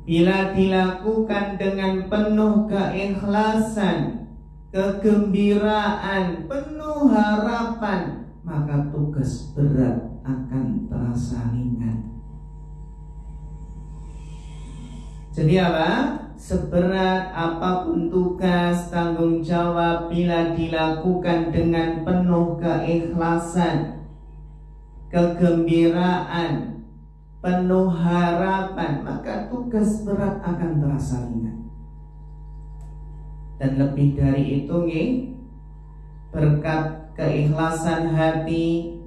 bila dilakukan dengan penuh keikhlasan, kegembiraan, penuh harapan, maka tugas berat akan terasa ringan. Jadi apa? Seberat apapun tugas, tanggung jawab, bila dilakukan dengan penuh keikhlasan, kegembiraan, penuh harapan, maka tugas berat akan terasa ringan. Dan lebih dari itu berkat keikhlasan hati,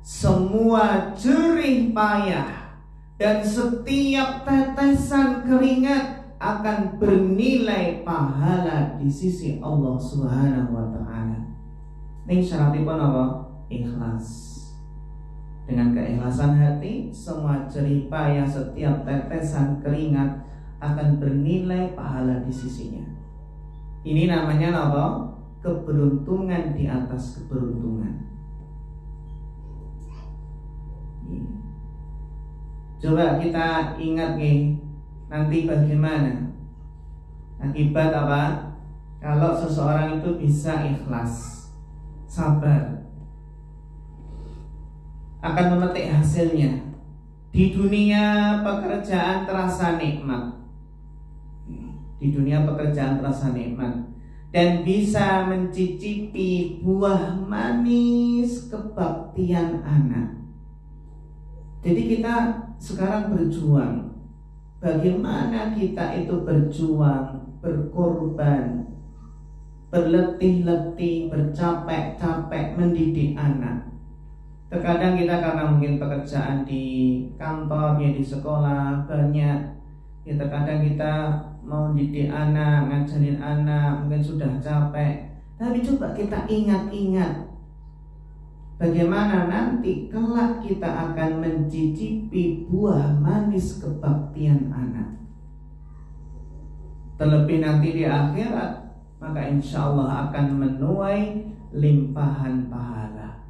semua jerih payah dan setiap tetesan keringat akan bernilai pahala di sisi Allah Subhanahu wa ta'ala. Ini syaratnya pun apa? Ikhlas. Dengan keikhlasan hati, semua jerih payah, setiap tetesan keringat akan bernilai pahala di sisinya. Ini namanya apa? Keberuntungan di atas keberuntungan. Coba kita ingat nanti bagaimana akibat apa kalau seseorang itu bisa ikhlas, sabar, akan memetik hasilnya. Di dunia pekerjaan terasa nikmat, di dunia pekerjaan terasa nikmat, dan bisa mencicipi buah manis kebaktian anak. Jadi kita sekarang berjuang. Bagaimana kita itu berjuang, berkorban, berletih-letih, bercapek-capek mendidik anak. Terkadang kita karena mungkin pekerjaan di kantor, di sekolah banyak, ya terkadang kita mau didik anak, ngajarin anak, mungkin sudah capek. Tapi coba kita ingat-ingat, bagaimana nanti kelak kita akan mencicipi buah manis kebaktian anak. Terlebih nanti di akhirat, maka insya Allah akan menuai limpahan pahala.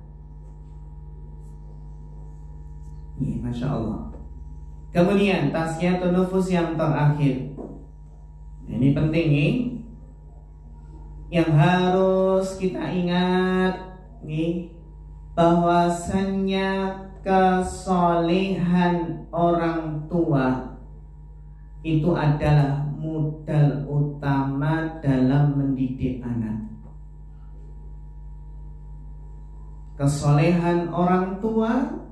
Ya, Masya Allah. Kemudian tasqiyatun nufus yang terakhir. Ini penting yang harus kita ingat bahwasannya kesolehan orang tua itu adalah modal utama dalam mendidik anak. Kesolehan orang tua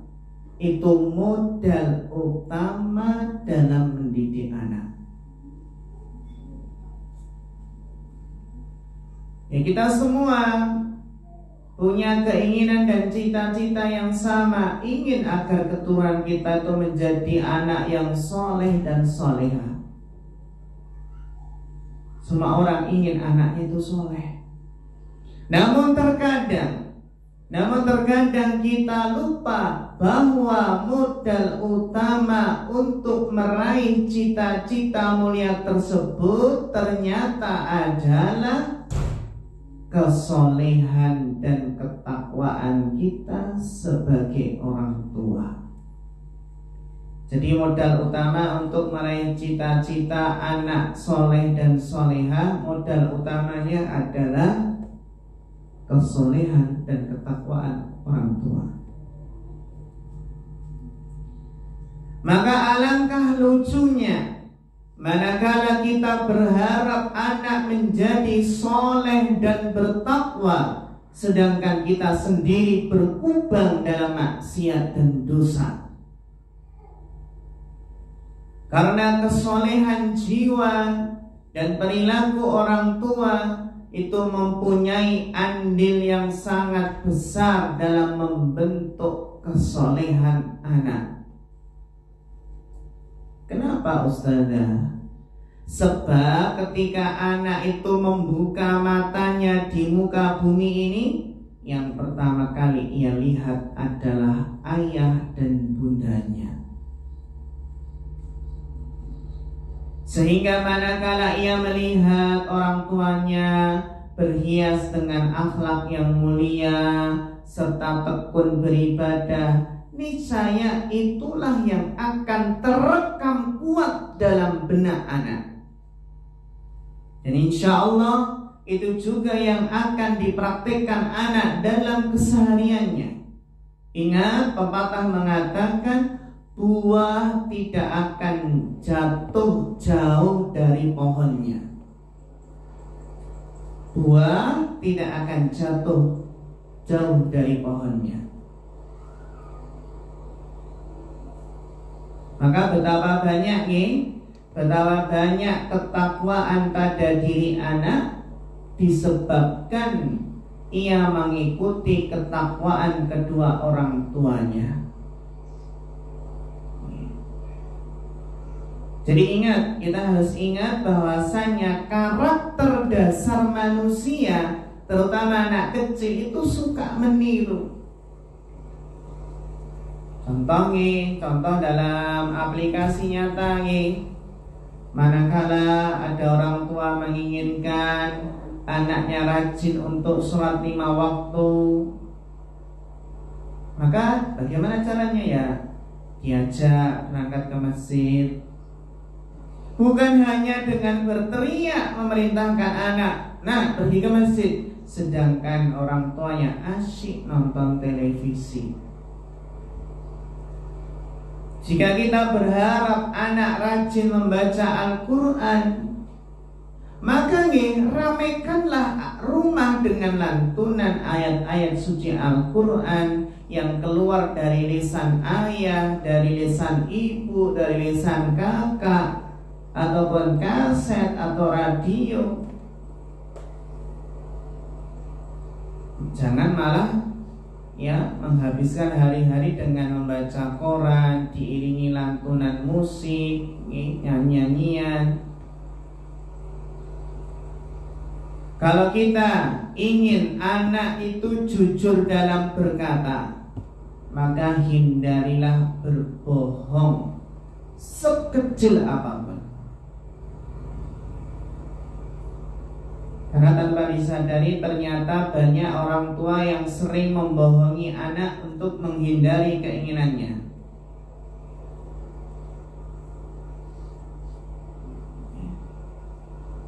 itu modal utama dalam mendidik anak. Ya, kita semua punya keinginan dan cita-cita yang sama, ingin agar keturunan kita itu menjadi anak yang soleh dan soleha. Semua orang ingin anaknya itu soleh. Namun terkadang kita lupa bahwa modal utama untuk meraih cita-cita mulia tersebut ternyata adalah kesolehan dan ketakwaan kita sebagai orang tua. Jadi modal utama untuk meraih cita-cita anak soleh dan soleha, modal utamanya adalah kesolehan dan ketakwaan orang tua. Maka alangkah lucunya manakala kita berharap anak menjadi soleh dan bertakwa, sedangkan kita sendiri berkubang dalam maksiat dan dosa. Karena kesolehan jiwa dan perilaku orang tua itu mempunyai andil yang sangat besar dalam membentuk kesolehan anak. Kenapa Ustazah? Sebab ketika anak itu membuka matanya di muka bumi ini, yang pertama kali ia lihat adalah ayah dan bundanya. Sehingga manakala ia melihat orang tuanya berhias dengan akhlak yang mulia serta tekun beribadah, niscaya itulah yang akan terekam kuat dalam benak anak. Dan insya Allah itu juga yang akan dipraktikkan anak dalam kesehariannya. Ingat, pepatah mengatakan buah tidak akan jatuh jauh dari pohonnya. Buah tidak akan jatuh jauh dari pohonnya. Maka betapa banyak ketakwaan pada diri anak disebabkan ia mengikuti ketakwaan kedua orang tuanya. Jadi kita harus ingat bahwasanya karakter dasar manusia, terutama anak kecil, itu suka meniru. Contoh dalam aplikasi nyata manakala ada orang tua menginginkan anaknya rajin untuk sholat 5 waktu, maka bagaimana caranya ya? Diajak berangkat ke masjid. Bukan hanya dengan berteriak memerintahkan anak, nah pergi ke masjid, sedangkan orang tuanya asyik nonton televisi. Jika kita berharap anak rajin membaca Al-Quran, maka ramaikanlah rumah dengan lantunan ayat-ayat suci Al-Quran yang keluar dari lisan ayah, dari lisan ibu, dari lisan kakak, ataupun kaset atau radio. Jangan malah menghabiskan hari-hari dengan membaca koran diiringi lantunan musik, nyanyian. Kalau kita ingin anak itu jujur dalam berkata, maka hindarilah berbohong sekecil apapun. Karena tanpa disadari ternyata banyak orang tua yang sering membohongi anak untuk menghindari keinginannya.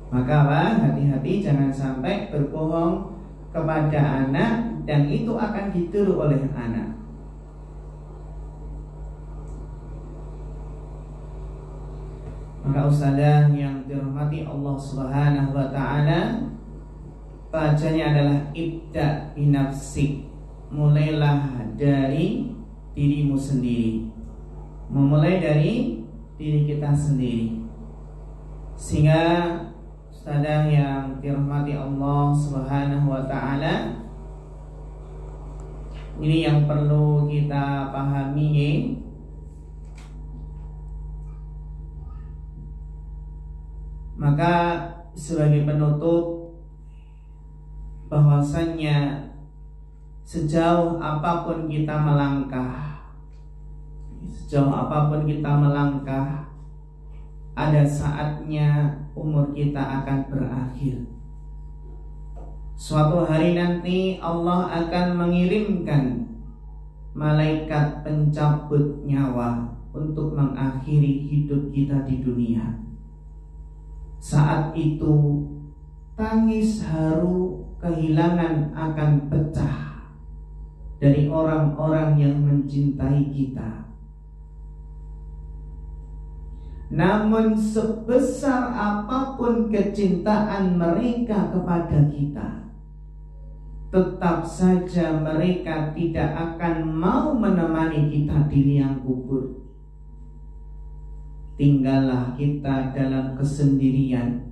Maka hati-hati jangan sampai berbohong kepada anak dan itu akan ditiru oleh anak. Maka ustazah yang dirahmati Allah Subhanahu wa taala, bacanya adalah ibda binafsik. Mulailah dari dirimu sendiri. Memulai dari diri kita sendiri. Sehingga ustazah yang dirahmati Allah Subhanahu wa taala, ini yang perlu kita pahami. Maka sebagai penutup, bahwasannya sejauh apapun kita melangkah, ada saatnya umur kita akan berakhir. Suatu hari nanti Allah akan mengirimkan malaikat pencabut nyawa untuk mengakhiri hidup kita di dunia. Saat itu tangis haru kehilangan akan pecah dari orang-orang yang mencintai kita. Namun sebesar apapun kecintaan mereka kepada kita, tetap saja mereka tidak akan mau menemani kita di liang kubur. Tinggallah kita dalam kesendirian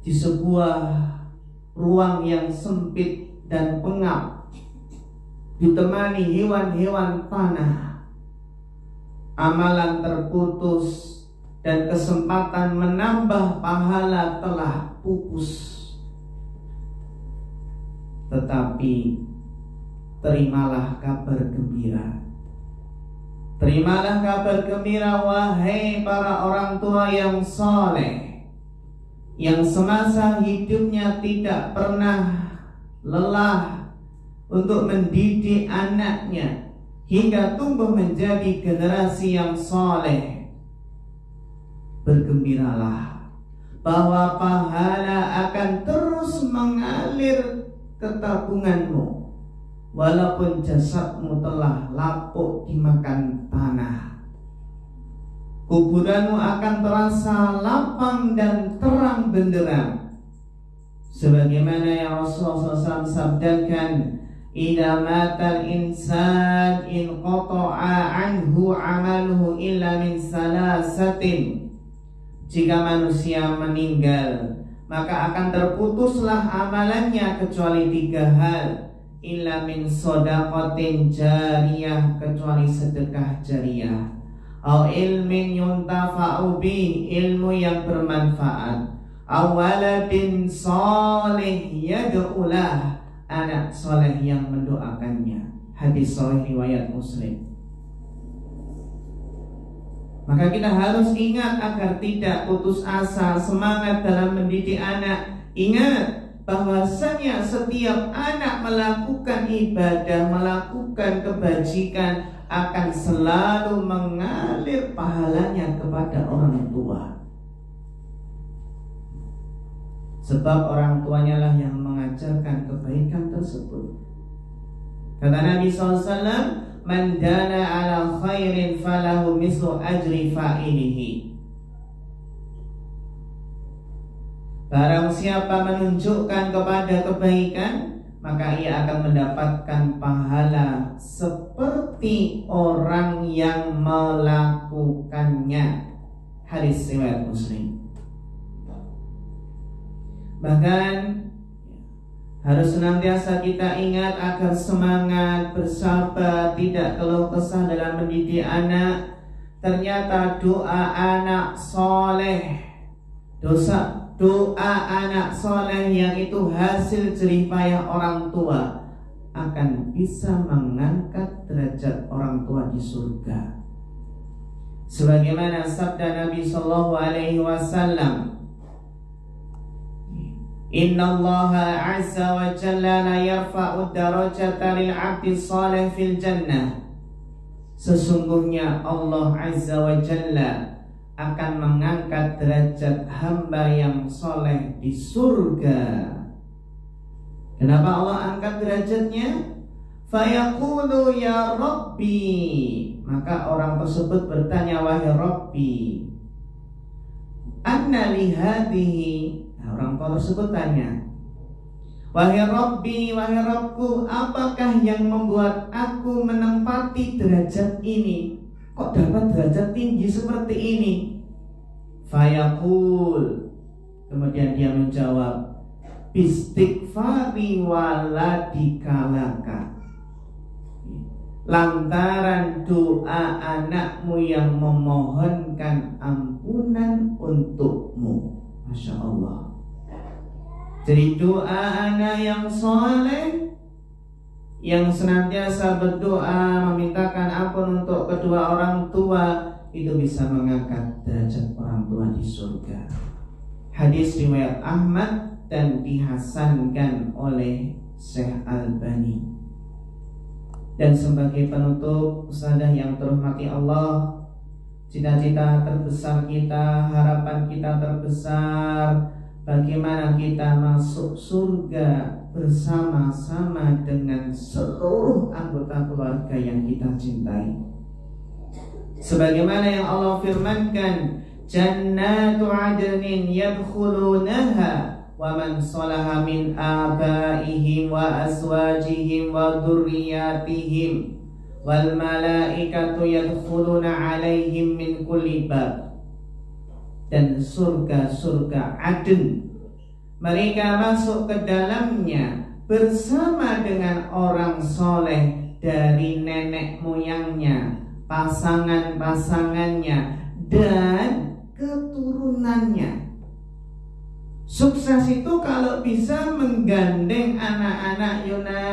di sebuah ruang yang sempit dan pengap, ditemani hewan-hewan tanah. Amalan terputus dan kesempatan menambah pahala telah pupus. Tetapi terimalah kabar gembira. Terimalah kabar gembira, wahai para orang tua yang soleh, yang semasa hidupnya tidak pernah lelah untuk mendidik anaknya hingga tumbuh menjadi generasi yang soleh. Bergembiralah bahwa pahala akan terus mengalir ke tabunganmu, walaupun jasadmu telah lapuk dimakan tanah. Kuburanmu akan terasa lapang dan terang benderang, sebagaimana yang Rasulullah SAW sabdakan, idza matal insan in qata'a anhu amaluhu illa min salasatin. Jika manusia meninggal, maka akan terputuslah amalannya kecuali 3 hal. Illa min shadaqatin jariyah, kecuali sedekah jariyah, au ilmin yuntafa'u bih, ilmu yang bermanfaat, au waladin salih yad'ulah, anak soleh yang mendoakannya. Hadis sahih riwayat Muslim. Maka kita harus ingat agar tidak putus asa, semangat dalam mendidik anak. Ingat bahwasanya setiap anak melakukan ibadah, melakukan kebajikan, akan selalu mengalir pahalanya kepada orang tua. Sebab orang tuanya lah yang mengajarkan kebaikan tersebut. Kata Nabi SAW, man dana ala khairin falahu mislu ajri fa'ilihi. Barang siapa menunjukkan kepada kebaikan, maka ia akan mendapatkan pahala seperti orang yang melakukannya. Hadis riwayat Muslim. Bahkan harus senantiasa kita ingat agar semangat, bersabar, tidak keluh kesah dalam mendidik anak. Ternyata doa anak soleh, doa anak soleh yang itu hasil jerih payah orang tua, akan bisa mengangkat derajat orang tua di surga. Sebagaimana sabda Nabi Sallallahu Alaihi Wasallam, Inna Allah azza wa jalla la yarfa'u darajata lil 'abdi salih fil jannah. Sesungguhnya Allah azza wa jalla akan mengangkat derajat hamba yang soleh di surga. Kenapa Allah angkat derajatnya? Fayaqulu ya Rabbi, maka orang tersebut bertanya, wahai Rabbi, anna li hadhihi. Orang tua tersebut tanya, wahai Rabbi, wahai Rabbku, apakah yang membuat aku menempati derajat ini? Kok dapat derajat tinggi seperti ini? Fayaqul, kemudian dia menjawab, bistighfari waladika laka, lantaran doa anakmu yang memohonkan ampunan untukmu. Masya Allah. Jadi doa anak yang soleh, yang senantiasa berdoa memintakan ampun untuk kedua orang tua, itu bisa mengangkat derajat orang tua di surga. Hadis riwayat Ahmad dan dihasankan oleh Syekh Albani. Dan sebagai penutup, ustazah yang terhormati Allah, cita-cita terbesar kita, harapan kita terbesar, bagaimana kita masuk surga bersama-sama dengan seluruh anggota keluarga yang kita cintai. Sebagaimana yang Allah firmankan, jannatu adnin yadkhulunaha wa man salaha min abaihim wa azwajihim wa dzurriyyatihim wal malaikatu yadkhuluna alaihim min kulli bab. Dan surga-surga Aden, mereka masuk ke dalamnya bersama dengan orang soleh dari nenek moyangnya, pasangan-pasangannya, dan keturunannya. Sukses itu kalau bisa menggandeng anak-anak Yuna,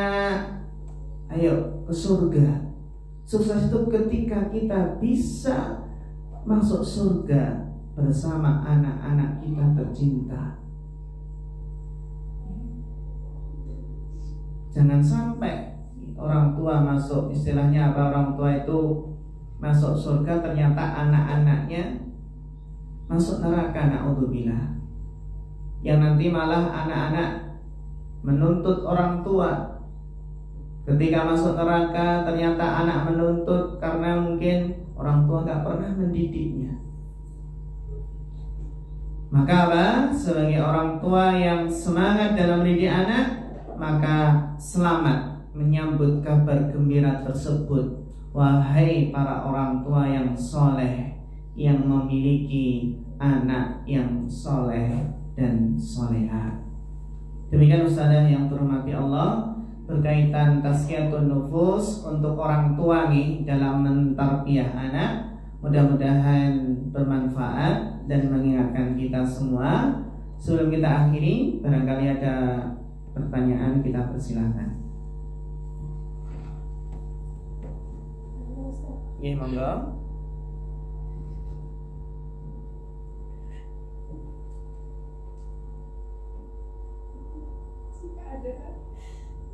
ayo ke surga. Sukses itu ketika kita bisa masuk surga bersama anak-anak kita tercinta. Jangan sampai orang tua masuk, istilahnya apa, orang tua itu masuk surga ternyata anak-anaknya masuk neraka, na'udzubillah. Yang nanti malah anak-anak menuntut orang tua. Ketika masuk neraka ternyata anak menuntut karena mungkin orang tua gak pernah mendidiknya. Maka apa? Sebagai orang tua yang semangat dalam mendidik anak, maka selamat menyambut kabar gembira tersebut. Wahai para orang tua yang soleh, yang memiliki anak yang soleh dan soleha. Demikian ustazah yang terhormati Allah, berkaitan tazkiyatun nufus untuk orang tua nih dalam mentarbiyah anak. Mudah-mudahan bermanfaat dan mengingatkan kita semua. Sebelum kita akhiri, barangkali ada pertanyaan, kita persilahkan. Nggih, monggo. Jika ada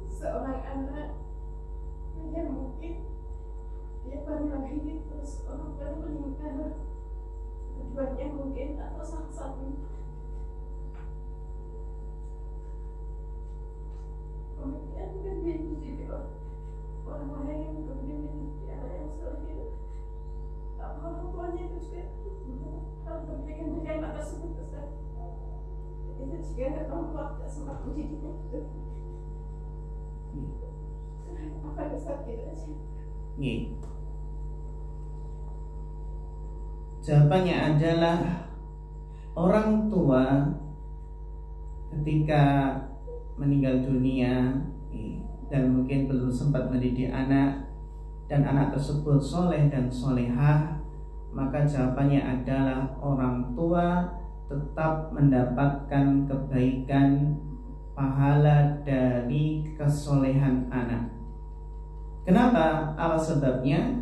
seorang anak yang mungkin dia baru lahir terus orang tua meninggal, keduanya mungkin atau salah satu, kemudian menjadi orang lain, kemudian menjadi anak yang soleh, apa orang tuanya itu juga harus memberikan dari anak tersebut besar. Itu juga nggak mampu tak sempat mendidiknya itu. Apa besar gitu aja. Nih, jawabannya adalah orang tua ketika meninggal dunia dan mungkin belum sempat mendidik anak, dan anak tersebut soleh dan solehah, maka jawabannya adalah orang tua tetap mendapatkan kebaikan pahala dari kesolehan anak. Kenapa? Apa sebabnya?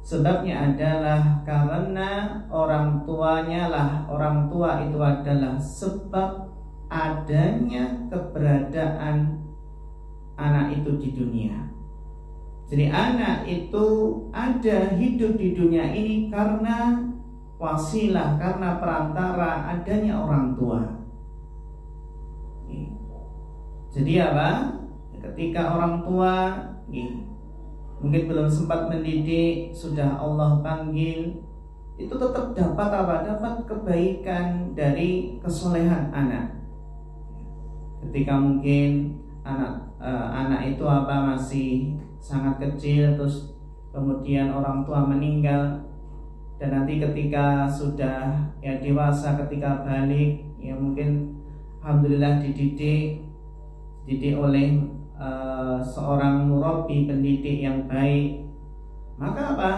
Sebabnya adalah karena orang tuanya lah, orang tua itu adalah sebab adanya keberadaan anak itu di dunia. Jadi anak itu ada hidup di dunia ini karena wasilah, karena perantara adanya orang tua. Jadi apa? Ketika orang tua mungkin belum sempat mendidik, sudah Allah panggil itu tetap dapat apa? Dapat kebaikan dari kesolehan anak. Ketika mungkin anak itu masih sangat kecil, terus kemudian orang tua meninggal, dan nanti ketika sudah dewasa, ketika balik, mungkin alhamdulillah dididik oleh seorang murabi, pendidik yang baik, maka apa?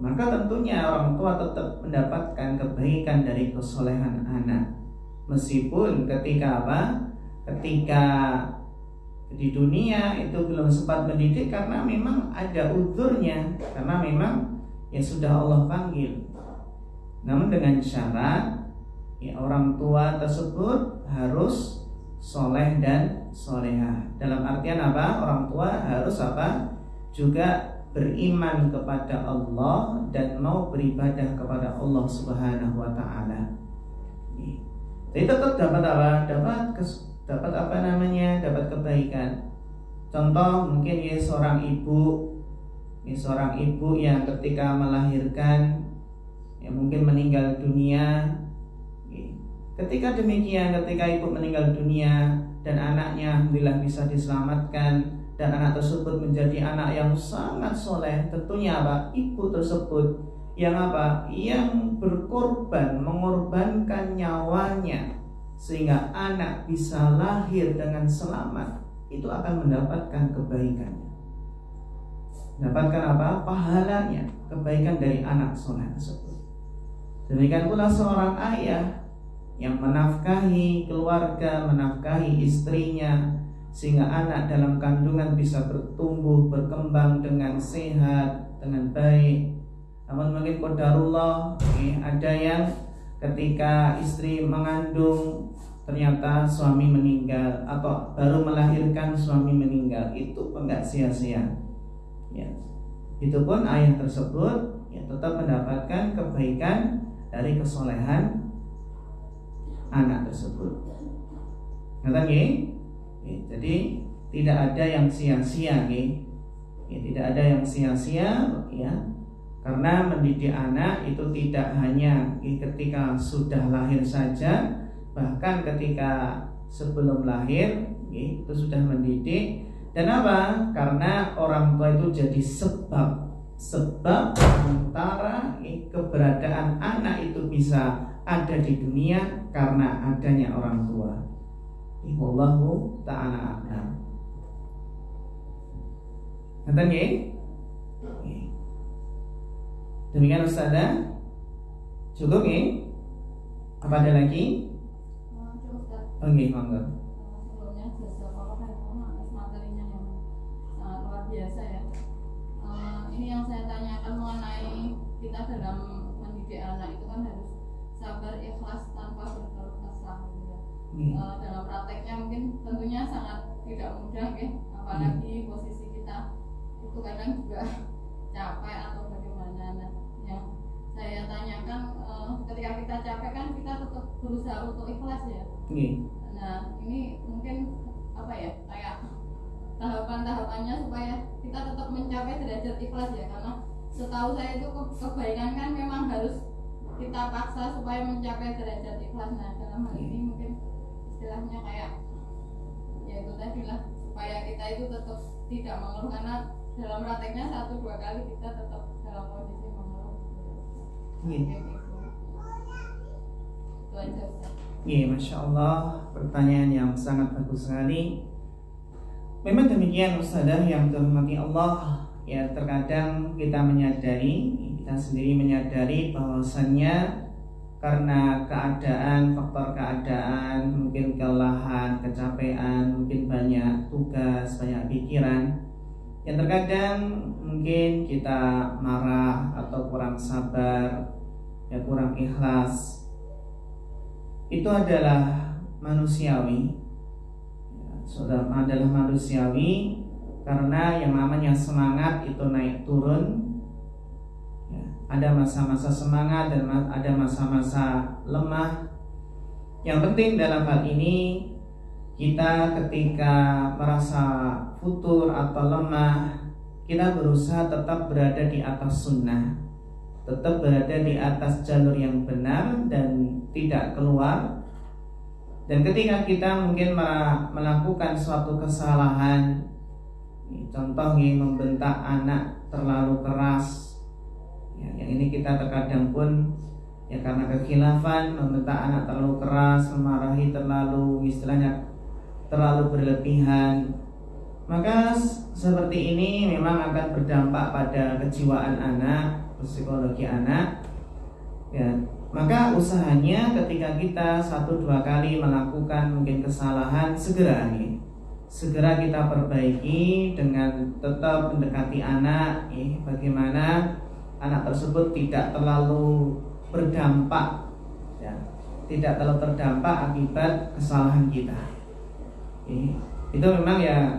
Maka tentunya orang tua tetap mendapatkan kebaikan dari kesolehan anak, meskipun ketika ketika di dunia itu belum sempat mendidik karena memang ada uzurnya, karena memang sudah Allah panggil. Namun dengan syarat orang tua tersebut harus soleh dan solehah. Dalam artian apa? Orang tua harus juga beriman kepada Allah dan mau beribadah kepada Allah Subhanahu wa taala. Jadi tetap dapat dapat kebaikan. Contoh mungkin seorang ibu yang ketika melahirkan mungkin meninggal dunia. Ketika ibu meninggal dunia dan anaknya alhamdulillah bisa diselamatkan, dan anak tersebut menjadi anak yang sangat soleh, tentunya ibu tersebut yang mengorbankan nyawanya sehingga anak bisa lahir dengan selamat, itu akan mendapatkan kebaikannya, mendapatkan pahalanya, kebaikan dari anak soleh tersebut. Demikian pula seorang ayah yang menafkahi keluarga, menafkahi istrinya, sehingga anak dalam kandungan bisa bertumbuh, berkembang dengan sehat, dengan baik. Namun mungkin qadarullah, ada yang ketika istri mengandung ternyata suami meninggal, atau baru melahirkan suami meninggal, itu enggak sia-sia. Itu pun ayah tersebut tetap mendapatkan kebaikan dari kesolehan anak tersebut. Jadi tidak ada yang sia-sia, tidak ada yang sia-sia, karena mendidik anak itu tidak hanya ketika sudah lahir saja, bahkan ketika sebelum lahir itu sudah mendidik. Dan karena orang tua itu jadi sebab antara keberadaan anak itu bisa ada di dunia karena adanya orang tua. Wallahu ta'ala a'lam. Ngerti nggih? Demikian Ustazah. Cukup nggih? Apa ada lagi? Oke, monggo. Sebelumnya jazakallah khairan atas materinya yang sangat luar biasa ya. Ini yang saya tanyakan mengenai kita dalam mendidik anak itu kan harus sabar, ikhlas, tanpa berkeluh kesah. Dalam prakteknya mungkin tentunya sangat tidak mudah apalagi posisi kita itu kadang juga capek atau bagaimana. Nah, yang saya tanyakan, ketika kita capek kan kita tetap berusaha untuk ikhlas ya. Nah, ini mungkin kayak tahapan-tahapannya supaya kita tetap mencapai derajat ikhlas ya, karena setahu saya itu kebaikan kan memang harus kita paksa supaya mencapai derajat ikhlas. Nah, dalam hal ini mungkin istilahnya kayak itu tadi lah, supaya kita itu tetap tidak mengeluh, karena dalam prakteknya 1-2 kali kita tetap dalam kondisi mengeluh. Itu aja Ustaz. Masya Allah, pertanyaan yang sangat bagus sekali. Memang demikian Ustazah yang dirahmati Allah. Terkadang kita sendiri menyadari bahwasannya karena faktor keadaan, mungkin kelelahan, kecapean, mungkin banyak tugas, banyak pikiran, yang terkadang mungkin kita marah atau kurang sabar, kurang ikhlas. Itu adalah manusiawi, adalah manusiawi, karena yang namanya semangat itu naik turun. Ada masa-masa semangat dan ada masa-masa lemah. Yang penting dalam hal ini, kita ketika merasa futur atau lemah, kita berusaha tetap berada di atas sunnah. tetap berada di atas jalur yang benar dan tidak keluar. Dan ketika kita mungkin melakukan suatu kesalahan, contoh membentak anak terlalu keras, ya, yang ini kita terkadang pun ya karena kekhilafan membentak anak terlalu keras, memarahi terlalu istilahnya terlalu berlebihan, maka seperti ini memang akan berdampak pada kejiwaan anak, psikologi anak, ya. Maka usahanya ketika kita 1-2 kali melakukan mungkin kesalahan, segera kita perbaiki dengan tetap mendekati anak, bagaimana anak tersebut tidak terlalu berdampak, ya, tidak terlalu terdampak akibat kesalahan kita. Itu memang ya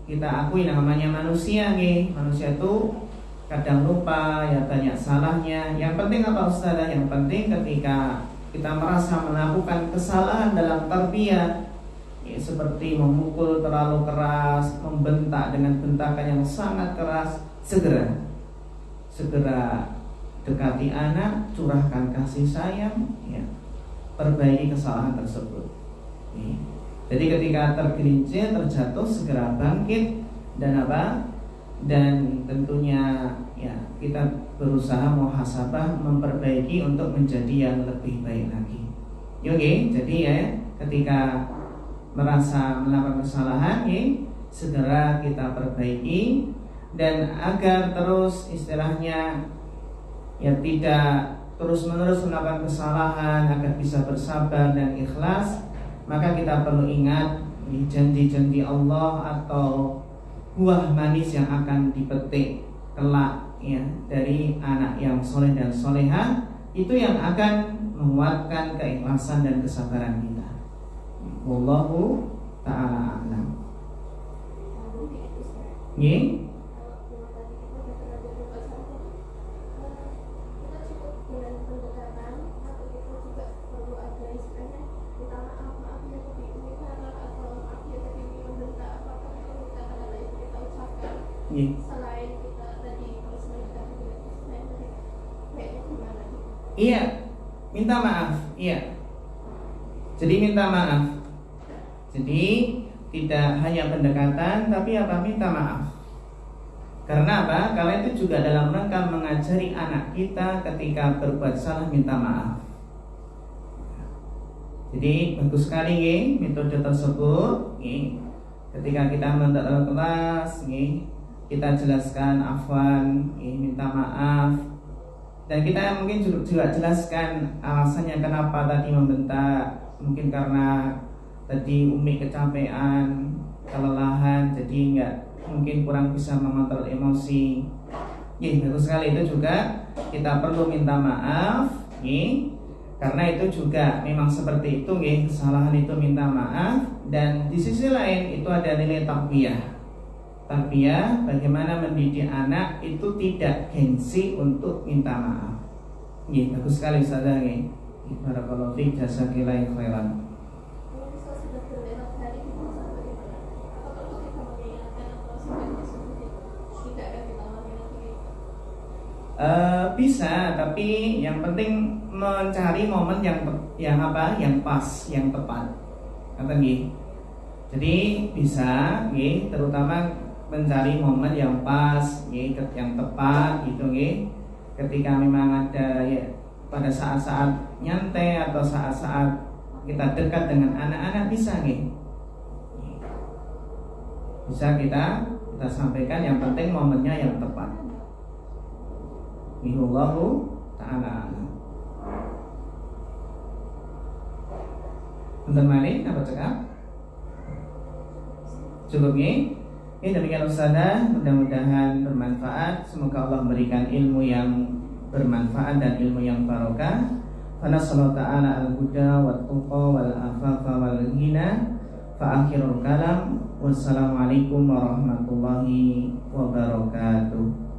kita akui namanya manusia, manusia itu kadang lupa, ya banyak salahnya. Yang penting apa Ustazah? Yang penting ketika kita merasa melakukan kesalahan dalam tarbiyah, ya, seperti memukul terlalu keras, membentak dengan bentakan yang sangat keras, segera dekati anak, curahkan kasih sayang, ya, perbaiki kesalahan tersebut. Jadi ketika tergelincir, terjatuh, segera bangkit dan tentunya ya kita berusaha muhasabah, memperbaiki untuk menjadi yang lebih baik lagi. Oke, jadi ya ketika merasa melakukan kesalahan, segera kita perbaiki, dan agar terus istilahnya ya tidak terus-menerus melakukan kesalahan, agar bisa bersabar dan ikhlas, maka kita perlu ingat janji-janji Allah atau buah manis yang akan dipetik kelak, ya, dari anak yang soleh dan solehah, itu yang akan menguatkan keikhlasan dan kesabaran kita. Wallahu ta'ala a'lam. Selain kita tadi iya, minta maaf, iya. Jadi minta maaf. Jadi tidak hanya pendekatan, tapi minta maaf. Karena apa? Karena itu juga dalam rangka mengajari anak kita ketika berbuat salah minta maaf. Jadi bagus sekali metode tersebut. Ketika kita mendapat kelas, kita jelaskan afwan, minta maaf, dan kita mungkin juga jelaskan alasannya kenapa tadi membentak. Mungkin karena tadi Umi kecapean, kelelahan, jadi mungkin kurang bisa mengontrol emosi. Bagus sekali, itu juga kita perlu minta maaf, karena itu juga memang seperti itu, kesalahan itu minta maaf. Dan di sisi lain itu ada nilai tarbiyah, bagaimana mendidik anak itu tidak gengsi untuk minta maaf. Bagus sekali Ustazah. Barakallahu fiik, jazakallahu khairan. Bisa, tapi yang penting mencari momen yang pas, yang tepat. Kata jadi bisa, terutama mencari momen yang pas, yang tepat, gitu, ketika memang ada pada saat-saat nyantai atau saat-saat kita dekat dengan anak-anak, bisa, bisa kita sampaikan. Yang penting momennya yang tepat. Wallahu ta'ala. Bentar Malik, apa cakap? Cukup nih. Demikian Ustazah, mudah-mudahan bermanfaat. Semoga Allah memberikan ilmu yang bermanfaat dan ilmu yang barokah. Fanassallallahu ta'ala al-huda wat-tuqa wal-afafa wal-ghina. Fa akhirul kalam, wassalamualaikum warahmatullahi wabarakatuh.